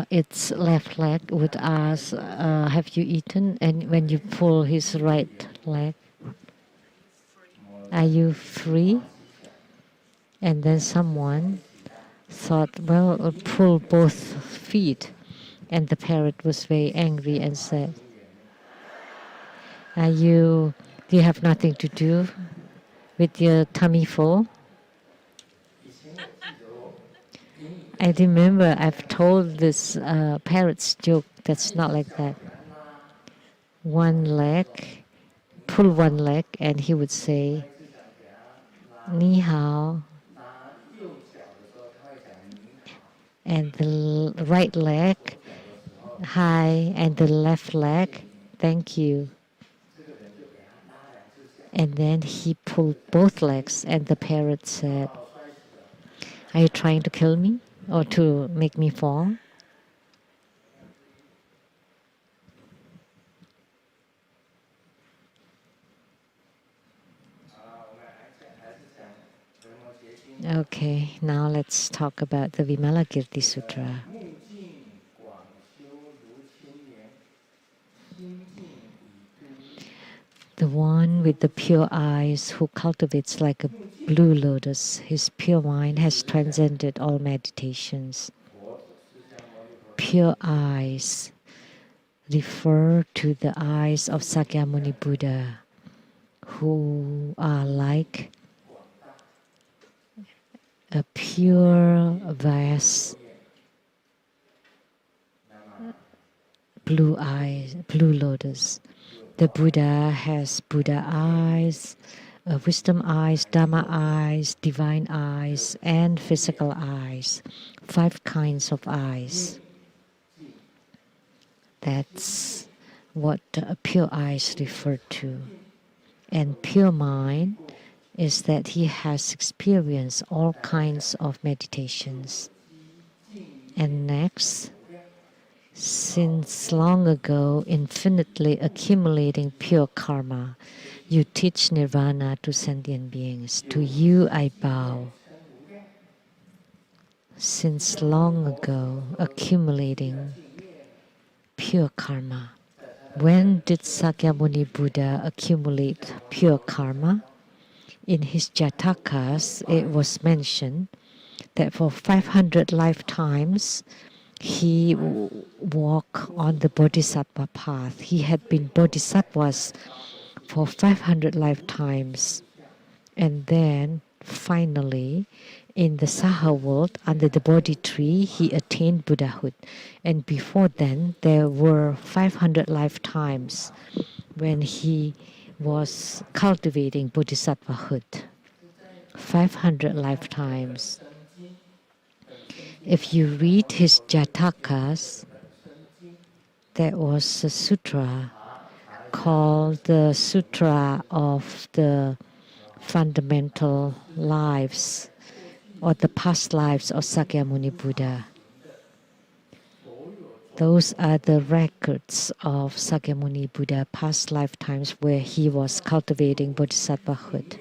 its left leg, would ask, "Have you eaten?" And when you pull his right leg, "Are you free?" And then someone thought, "Well, pull both feet." And the parrot was very angry and said, Do you have nothing to do with your tummy full?" I remember I've told this parrot's joke that's not like that. One leg, pull one leg, and he would say, "Ni hao." And the right leg, "Hi," and the left leg, "Thank you." And then he pulled both legs, and the parrot said, "Are you trying to kill me or to make me fall?" Okay, now let's talk about the Vimalakirti Sutra. The one with the pure eyes who cultivates like a blue lotus, his pure mind has transcended all meditations. Pure eyes refer to the eyes of Sakyamuni Buddha, who are like a pure, vast blue lotus. The Buddha has Buddha eyes, wisdom eyes, Dhamma eyes, divine eyes, and physical eyes. 5 kinds of eyes. That's what pure eyes refer to. And pure mind is that he has experienced all kinds of meditations. And next, since long ago, infinitely accumulating pure karma, you teach nirvana to sentient beings. To you I bow. Since long ago, accumulating pure karma. When did Sakyamuni Buddha accumulate pure karma? In his Jatakas, it was mentioned that for 500 lifetimes, he walked on the Bodhisattva path. He had been Bodhisattvas for 500 lifetimes. And then, finally, in the Saha world, under the Bodhi tree, he attained Buddhahood. And before then, there were 500 lifetimes when he was cultivating Bodhisattvahood. 500 lifetimes. If you read his Jatakas, there was a sutra called the Sutra of the Fundamental Lives or the Past Lives of Sakyamuni Buddha. Those are the records of Sakyamuni Buddha past lifetimes where he was cultivating Bodhisattvahood.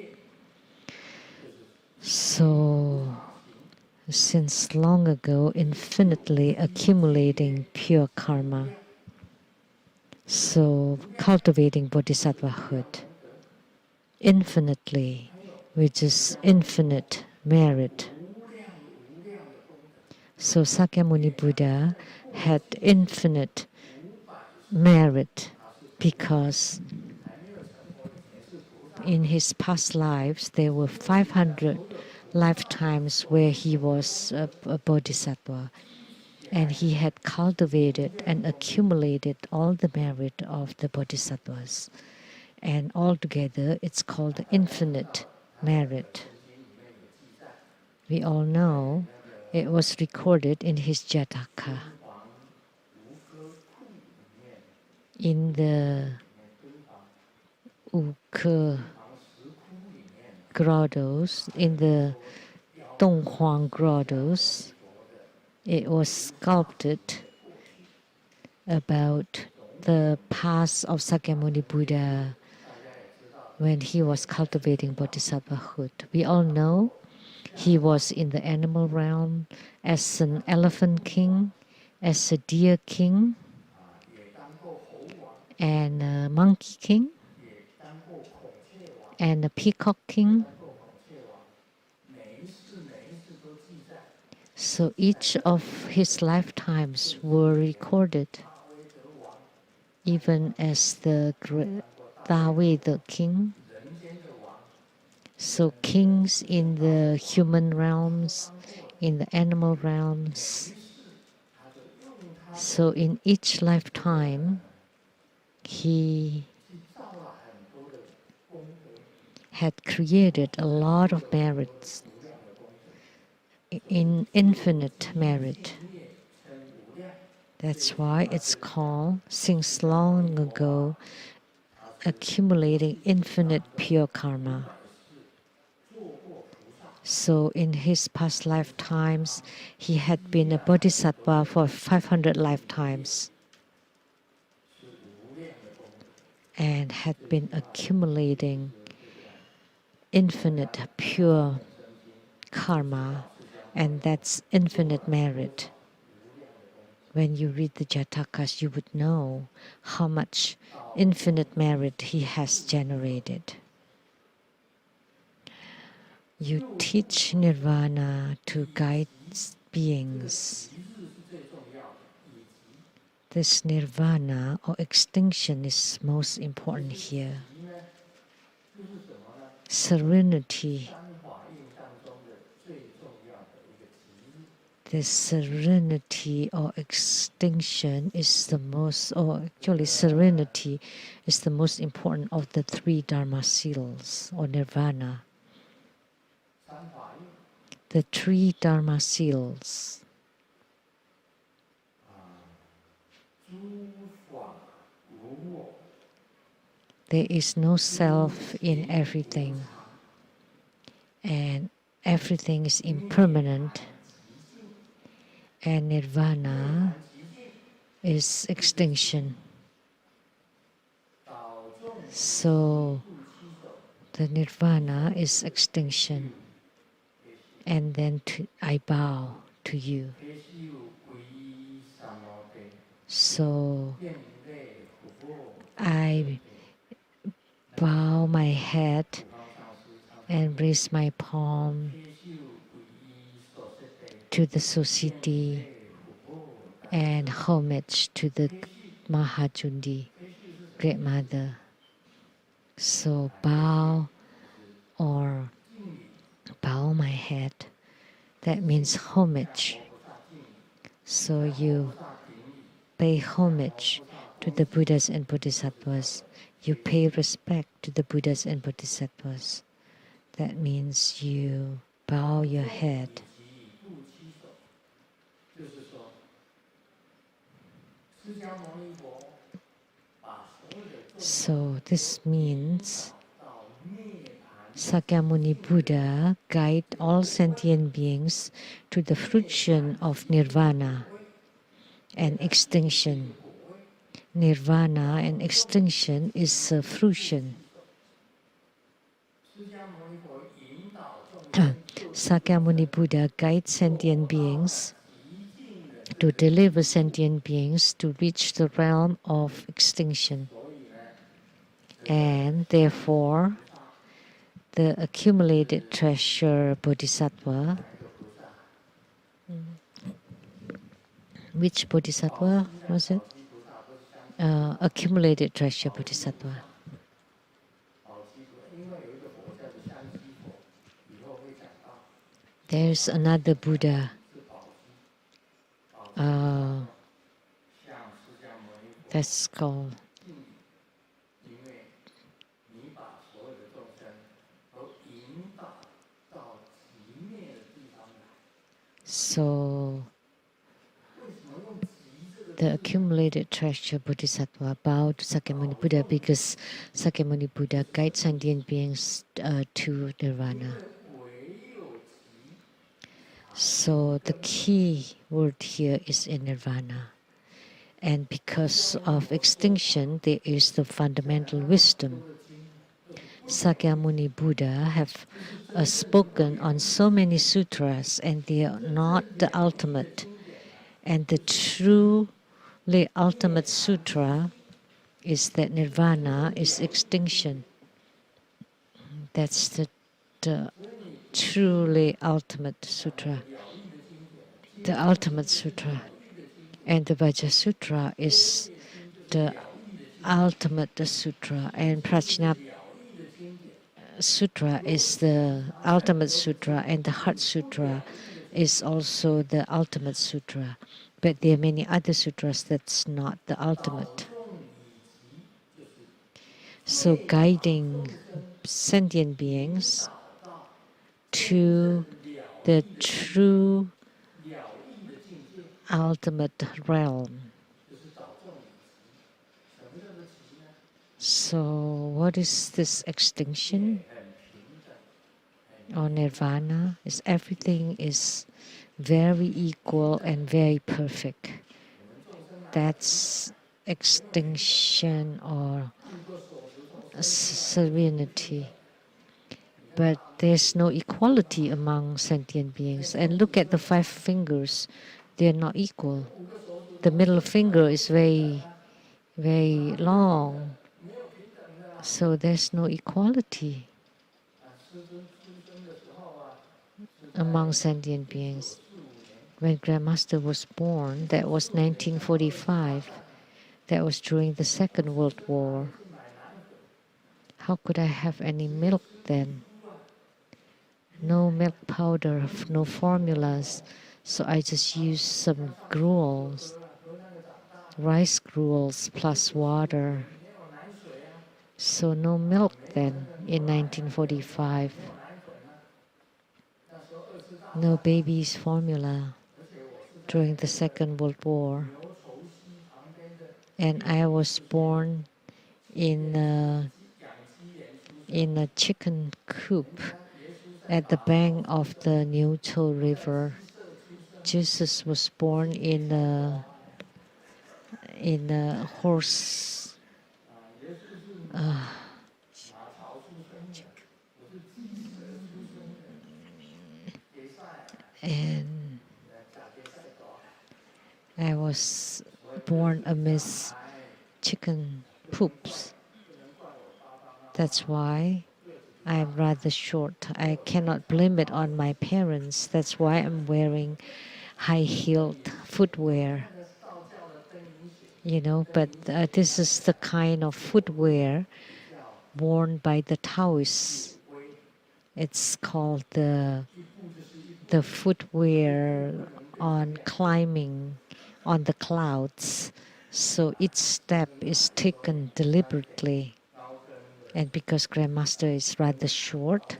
So, since long ago, infinitely accumulating pure karma. So, cultivating Bodhisattvahood infinitely, which is infinite merit. So, Sakyamuni Buddha had infinite merit because in his past lives there were 500 lifetimes where he was a bodhisattva, and he had cultivated and accumulated all the merit of the bodhisattvas, and altogether it's called infinite merit. We all know it was recorded in his Jataka. In the Uke grottos, in the Donghuang grottos, it was sculpted about the past of Sakyamuni Buddha when he was cultivating Bodhisattvahood. We all know he was in the animal realm as an elephant king, as a deer king, and a monkey king, and a peacock king. So each of his lifetimes were recorded, even as the Dawei the king. So kings in the human realms, in the animal realms. So in each lifetime, he had created a lot of merits, in infinite merit. That's why it's called, since long ago, accumulating infinite pure karma. So in his past lifetimes, he had been a bodhisattva for 500 lifetimes and had been accumulating infinite pure karma, and that's infinite merit. When you read the Jatakas, you would know how much infinite merit he has generated. You teach nirvana to guide beings. This nirvana or extinction is most important here. Serenity. This serenity or extinction is the most, or actually serenity is the most important of the three Dharma seals or nirvana. The three Dharma seals. there is no self in everything, and everything is impermanent, and nirvana is extinction. So the nirvana is extinction, and then I bow to you. So I bow my head and raise my palm to the Sositi and homage to the Mahajundi, Great Mother. So bow or bow my head, that means homage. So you pay homage to the Buddhas and Bodhisattvas. You pay respect to the Buddhas and Bodhisattvas. That means you bow your head. So this means Sakyamuni Buddha guide all sentient beings to the fruition of nirvana and extinction. Nirvana and extinction is a fruition. Sakyamuni Buddha guides sentient beings to deliver sentient beings to reach the realm of extinction. And therefore, the accumulated treasure bodhisattva, which bodhisattva was it? Accumulated treasure bodhisattva. There's another Buddha. That's called so the accumulated treasure bodhisattva bowed to Sakyamuni Buddha because Sakyamuni Buddha guides sentient beings to nirvana. So the key word here is in nirvana. And because of extinction, there is the fundamental wisdom. Sakyamuni Buddha have spoken on so many sutras, and they are not the ultimate. And the truly ultimate sutra is that nirvana is extinction. That's the truly ultimate sutra. The ultimate sutra. And the Vajra Sutra is the ultimate sutra, and Prajna Sutra is the ultimate sutra, and the Heart Sutra is also the ultimate sutra. But there are many other sutras that's not the ultimate. So guiding sentient beings to the true ultimate realm. So what is this extinction or nirvana? Is everything is very equal and very perfect. That's extinction or serenity. But there's no equality among sentient beings. And look at the 5 fingers. They're not equal. The middle finger is very, very long. So there's no equality among sentient beings. When Grandmaster was born, that was 1945. That was during the Second World War. How could I have any milk then? No milk powder, no formulas. So I just used some gruels, rice gruels plus water. So no milk then in 1945. No baby's formula during the Second World War. And I was born in in a chicken coop at the bank of the Niutou River. Jesus was born in a horse and I was born amidst chicken poops. That's why I'm rather short. I cannot blame it on my parents. That's why I'm wearing high-heeled footwear. But this is the kind of footwear worn by the Taoists. It's called the footwear on climbing on the clouds. So each step is taken deliberately. And because Grandmaster is rather short,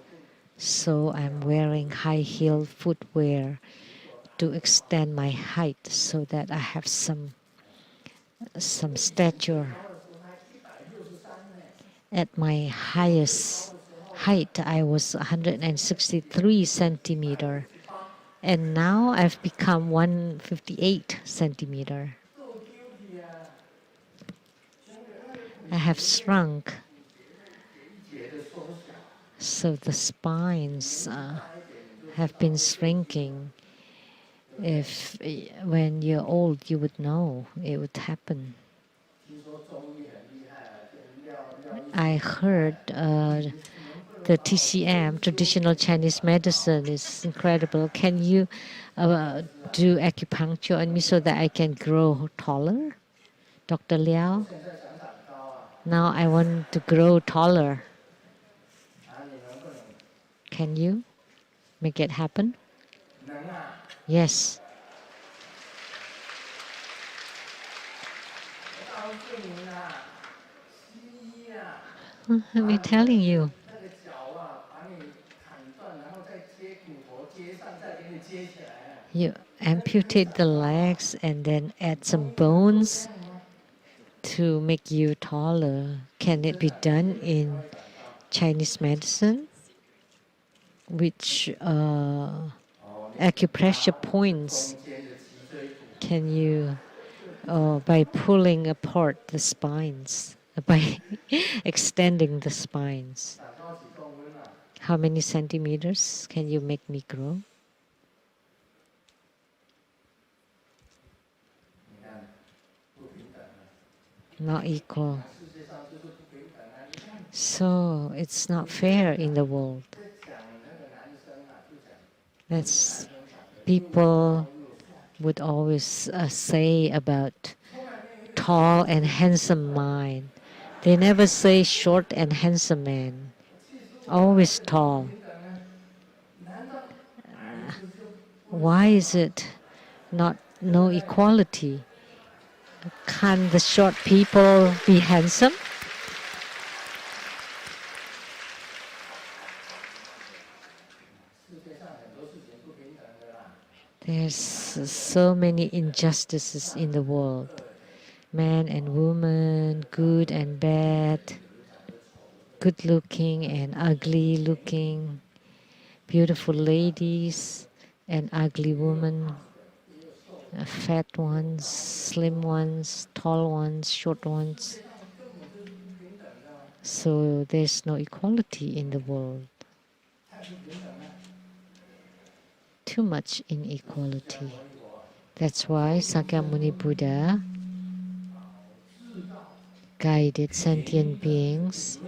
so I'm wearing high-heeled footwear to extend my height so that I have some stature. At my highest height, I was 163 centimeter, and now I've become 158 centimeter. I have shrunk, so the spines have been shrinking. When you're old, you would know it would happen. I heard the TCM, traditional Chinese medicine, is incredible. Can you do acupuncture on me so that I can grow taller, Dr. Liao? Now I want to grow taller. Can you make it happen? Yes. I'm telling you. You amputate the legs and then add some bones to make you taller. Can it be done in Chinese medicine? Which acupressure points can you, by pulling apart the spines, by extending the spines? How many centimeters can you make me grow? Not equal. So it's not fair in the world. That's people would always say about tall and handsome man. They never say short and handsome man. Always tall. Why is it no equality? Can the short people be handsome? There's so many injustices in the world. Man and woman, good and bad, good looking and ugly looking, beautiful ladies and ugly women, fat ones, slim ones, tall ones, short ones. So there's no equality in the world. Too much inequality. That's why Sakyamuni Buddha guided sentient beings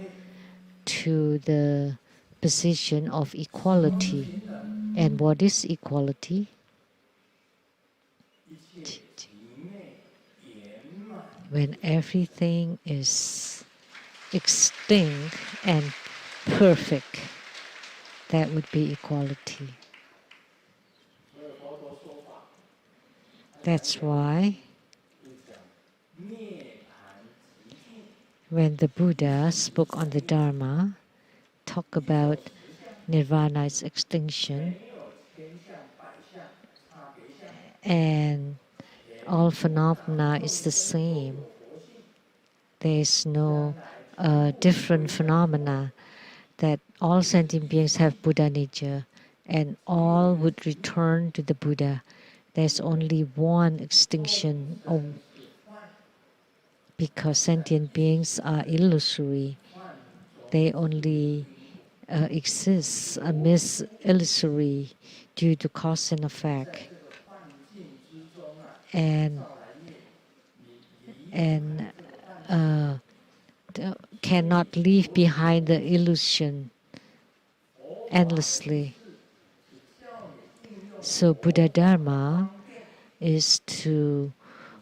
to the position of equality. And what is equality? When everything is extinct and perfect, that would be equality. That's why when the Buddha spoke on the Dharma, talk about Nirvana's extinction, and all phenomena is the same. There is no different phenomena. that all sentient beings have Buddha nature and all would return to the Buddha. There's only one extinction because sentient beings are illusory. They only exist amidst illusory due to cause and effect. And cannot leave behind the illusion endlessly. So Buddha Dharma is to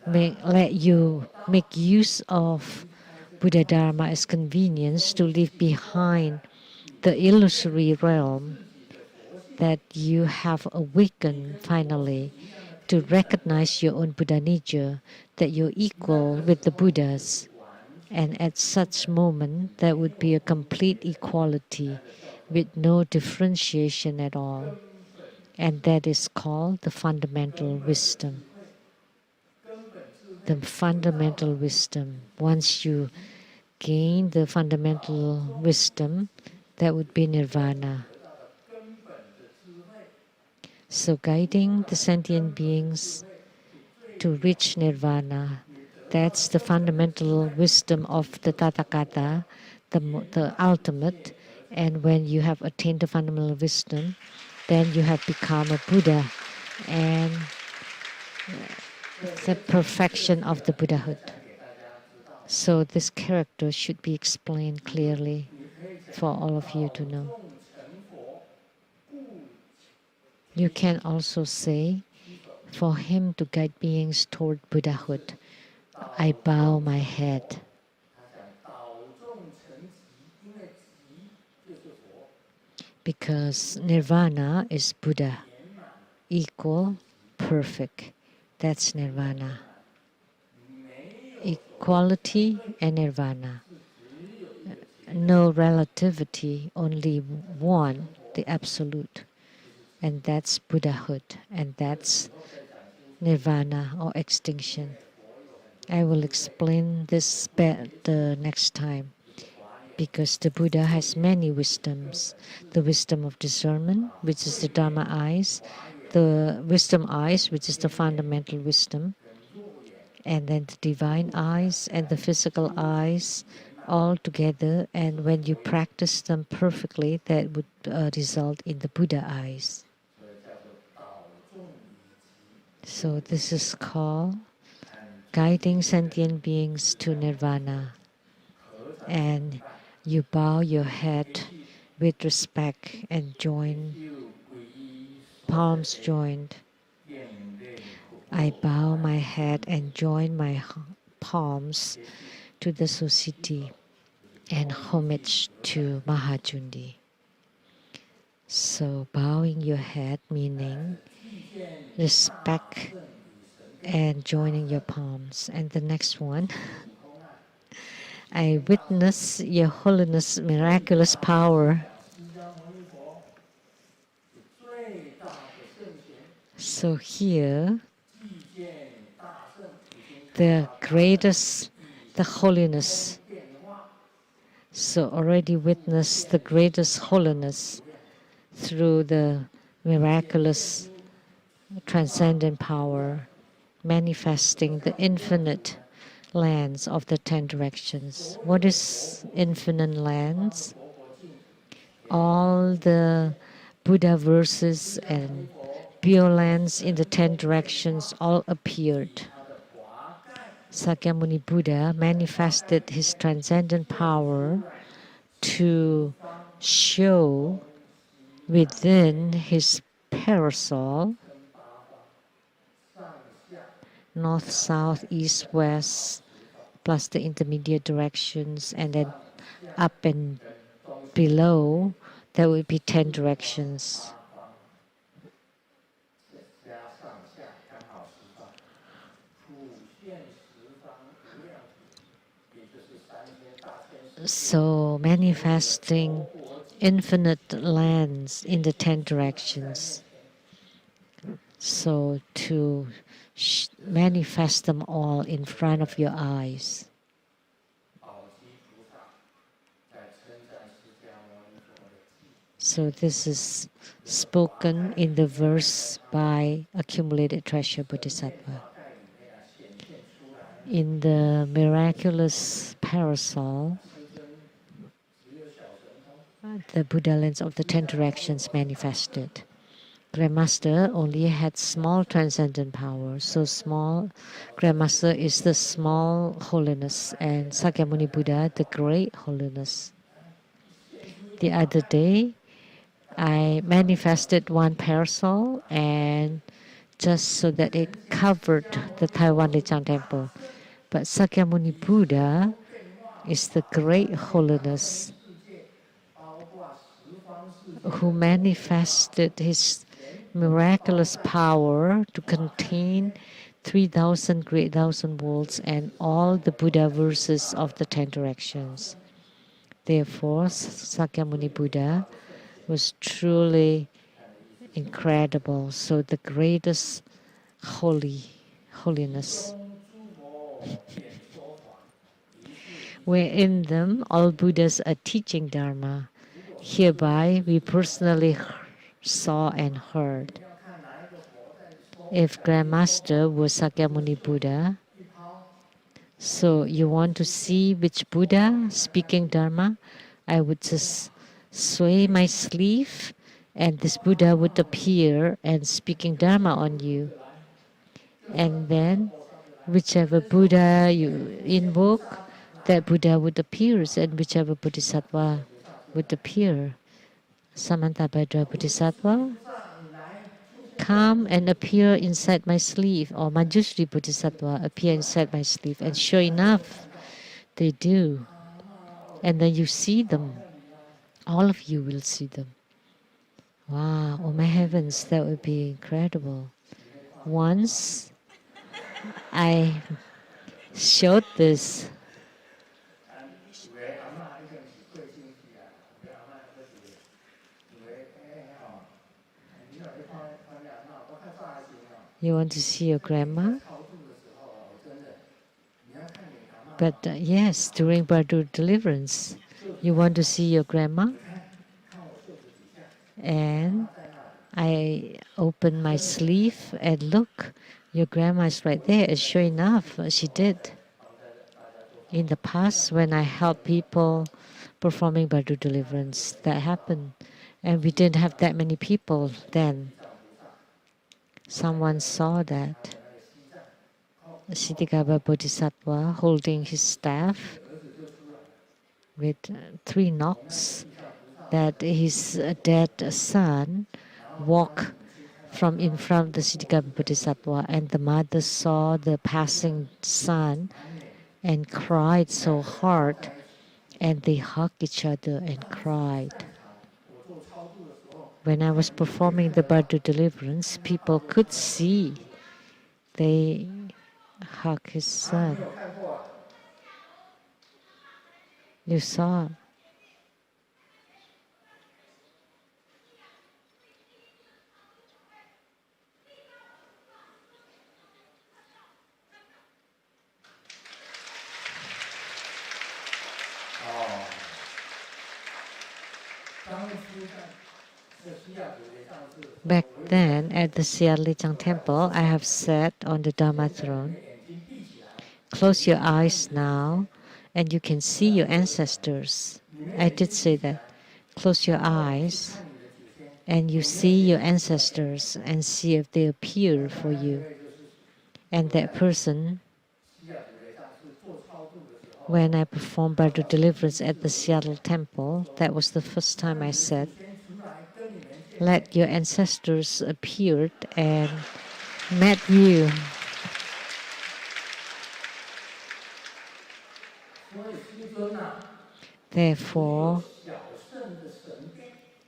let you make use of Buddha Dharma as convenience to leave behind the illusory realm that you have awakened finally to recognize your own Buddha nature, that you're equal with the Buddhas. And at such moment, there would be a complete equality with no differentiation at all. And that is called the fundamental wisdom. The fundamental wisdom. Once you gain the fundamental wisdom, that would be nirvana. So guiding the sentient beings to reach nirvana, that's the fundamental wisdom of the Tathagata, the ultimate. And when you have attained the fundamental wisdom, then you have become a Buddha and the perfection of the Buddhahood. So this character should be explained clearly for all of you to know. You can also say, for him to guide beings toward Buddhahood, I bow my head. Because nirvana is Buddha, equal, perfect. That's nirvana. Equality and nirvana. No relativity, only one, the absolute. And that's Buddhahood, and that's nirvana or extinction. I will explain this the next time, because the Buddha has many wisdoms. The wisdom of discernment, which is the Dharma eyes, the wisdom eyes, which is the fundamental wisdom, and then the divine eyes and the physical eyes all together. And when you practice them perfectly, that would result in the Buddha eyes. So this is called guiding sentient beings to nirvana. And you bow your head with respect and join, palms joined. I bow my head and join my palms to the Susiti and homage to Mahajundi. So bowing your head meaning respect and joining your palms. And the next one, I witness your holiness miraculous power. So here, the greatest, the holiness. So already witnessed the greatest holiness through the miraculous transcendent power, manifesting the infinite lands of the 10 directions. What is infinite lands? All the Buddha verses and pure lands in the 10 directions all appeared. Sakyamuni Buddha manifested his transcendent power to show within his parasol north, south, east, west, plus the intermediate directions, and then up and below, there will be 10 directions. So manifesting infinite lands in the 10 directions. So to manifest them all in front of your eyes. So this is spoken in the verse by accumulated treasure Bodhisattva. In the miraculous parasol, the Buddha lens of the 10 directions manifested. Grandmaster only had small transcendent power, so small. Grandmaster is the small holiness, and Sakyamuni Buddha the great holiness. The other day, I manifested one parasol, and just so that it covered the Taiwan Lichang Temple. But Sakyamuni Buddha is the great holiness who manifested his miraculous power to contain 3,000 great thousand worlds and all the Buddha verses of the 10 directions. Therefore, Sakyamuni Buddha was truly incredible. So the greatest holiness. Where in them all Buddhas are teaching Dharma. Hereby we personally saw and heard. If Grandmaster was Sakyamuni Buddha, so you want to see which Buddha speaking Dharma, I would just sway my sleeve and this Buddha would appear and speaking Dharma on you. And then whichever Buddha you invoke, that Buddha would appear, and whichever Bodhisattva would appear. Samantabhadra Bodhisattva, come and appear inside my sleeve, or Manjushri Bodhisattva appear inside my sleeve. And sure enough, they do. And then you see them. All of you will see them. Wow, oh my heavens, that would be incredible. Once I showed this You want to see your grandma? But yes, during Bardur deliverance, you want to see your grandma? And I opened my sleeve and look, your grandma is right there. And sure enough, she did. In the past, when I helped people performing Bardur deliverance, that happened. And we didn't have that many people then. Someone saw that. Siddhikapa Bodhisattva holding his staff with 3 knocks, that his dead son walked from in front of the Siddhikapa Bodhisattva, and the mother saw the passing son and cried so hard, and they hugged each other and cried. When I was performing the Bardur deliverance, people could see they hug his son. You saw. Back then, at the Siarlichang Temple, I have sat on the Dharma throne. Close your eyes now, and you can see your ancestors. I did say that. Close your eyes, and you see your ancestors, and see if they appear for you. And that person, when I performed Bardur deliverance at the Seattle Temple, that was the first time I said, let your ancestors appear and met you. Therefore,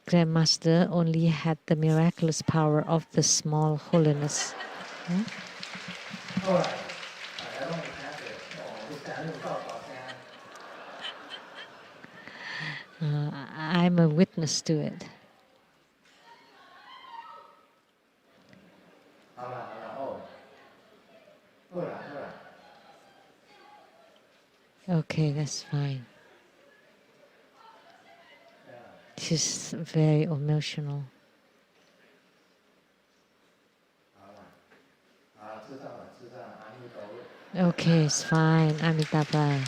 Grandmaster only had the miraculous power of the small holiness. I'm a witness to it. Okay, that's fine. It is very emotional. Okay, it's fine. Amitabha.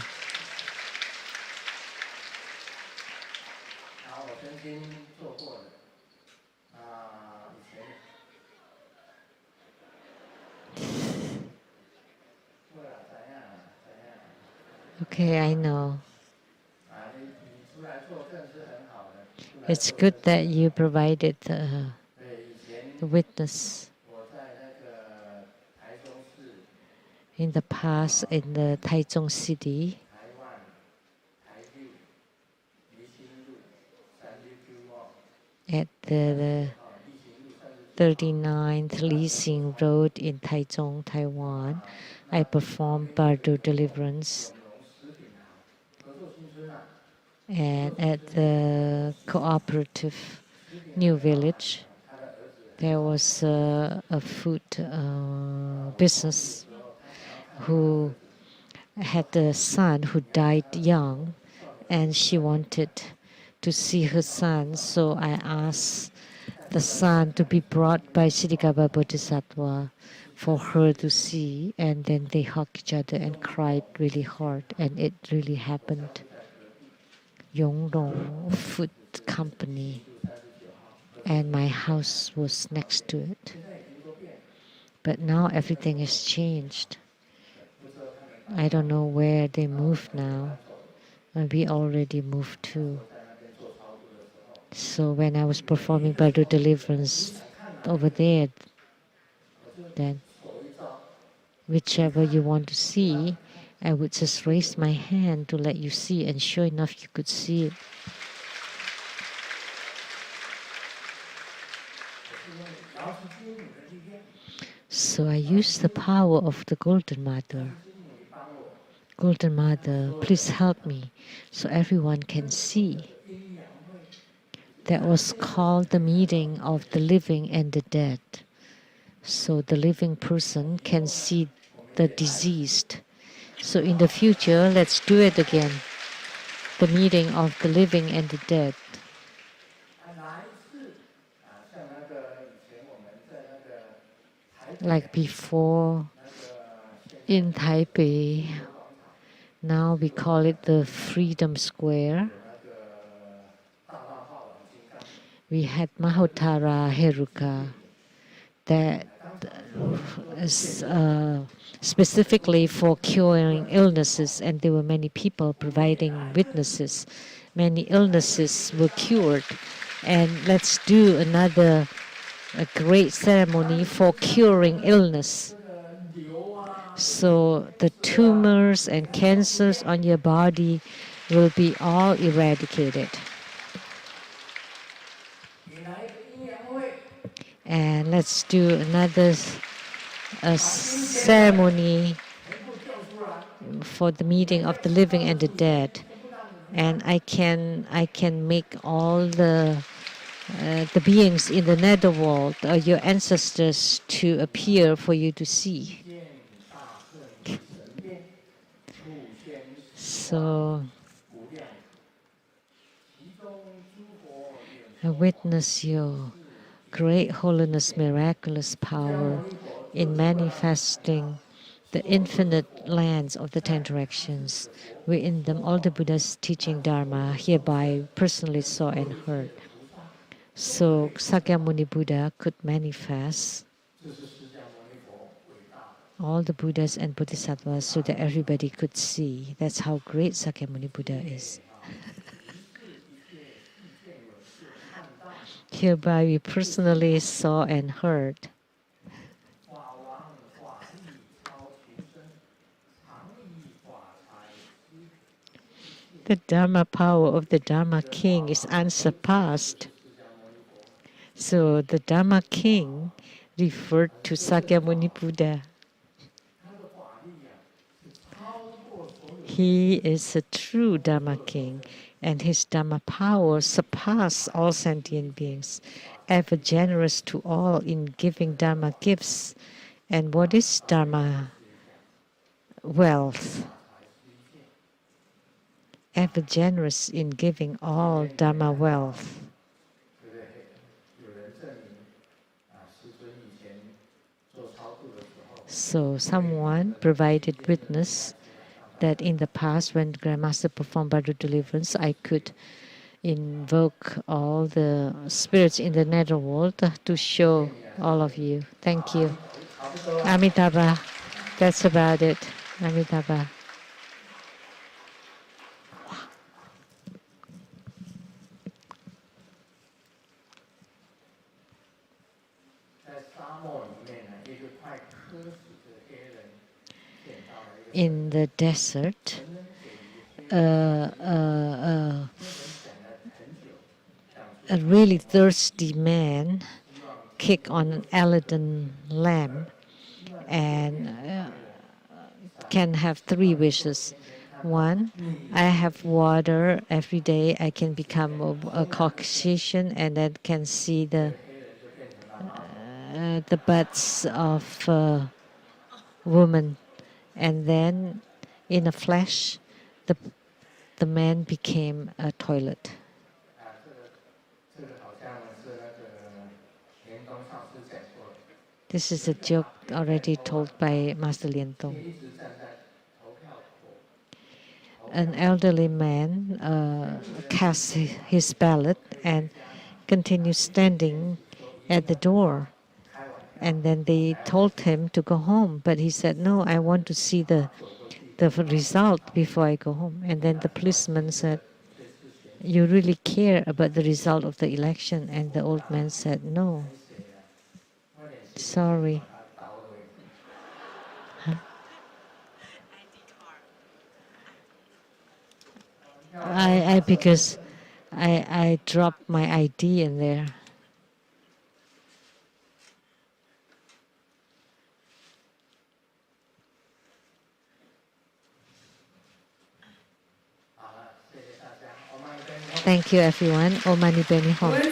Okay, I know. It's good that you provided the witness. In the past, in the Taichung city, at the 39th Li Xing Road in Taichung, Taiwan, I performed Bardo deliverance. And at the cooperative New Village, there was a food business who had a son who died young, and she wanted to see her son. So I asked the son to be brought by Siddhikapa Bodhisattva for her to see, and then they hugged each other and cried really hard, and it really happened. Yongrong Food Company, and my house was next to it. But now everything has changed. I don't know where they moved now. We already moved too. So when I was performing Bardo deliverance over there, then whichever you want to see, I would just raise my hand to let you see, and sure enough you could see it. So I use the power of the Golden Mother. Golden Mother, please help me so everyone can see. That was called the meeting of the living and the dead. So the living person can see the deceased. So in the future, let's do it again. The meeting of the living and the dead. Like before in Taipei, now we call it the Freedom Square. We had Mahotara Heruka that is specifically for curing illnesses, and there were many people providing witnesses. Many illnesses were cured, and let's do another great ceremony for curing illness. So the tumors and cancers on your body will be all eradicated. And let's do another ceremony for the meeting of the living and the dead. And I can make all the beings in the netherworld, your ancestors, to appear for you to see. So I witness your great holiness, miraculous power in manifesting the infinite lands of the 10 directions. Within them, all the Buddhas teaching Dharma hereby personally saw and heard. So Sakyamuni Buddha could manifest all the Buddhas and Bodhisattvas so that everybody could see. That's how great Sakyamuni Buddha is. Hereby we personally saw and heard. The Dharma power of the Dharma King is unsurpassed. So the Dharma King referred to Sakyamuni Buddha. He is a true Dharma King, and his Dharma power surpasses all sentient beings, ever generous to all in giving Dharma gifts. And what is Dharma? Wealth. Ever generous in giving all Dharma wealth. So someone provided witness that in the past when Grandmaster performed Badu deliverance, I could invoke all the spirits in the netherworld to show all of you. Thank you. Amitabha. That's about it. Amitabha. In the desert, a really thirsty man kicked on an elegant lamb and can have 3 wishes. One, I have water every day. I can become a Caucasian and then can see the butts of women. And then in a flash, the man became a toilet. This is a joke already told by Master Lian Tong. An elderly man cast his ballot and continued standing at the door. And then they told him to go home, but he said, "No, I want to see the result before I go home." And then the policeman said, "You really care about the result of the election?" And the old man said, "No, sorry." Because I dropped my ID in there. Thank you, everyone. Om Mani Padme Hum.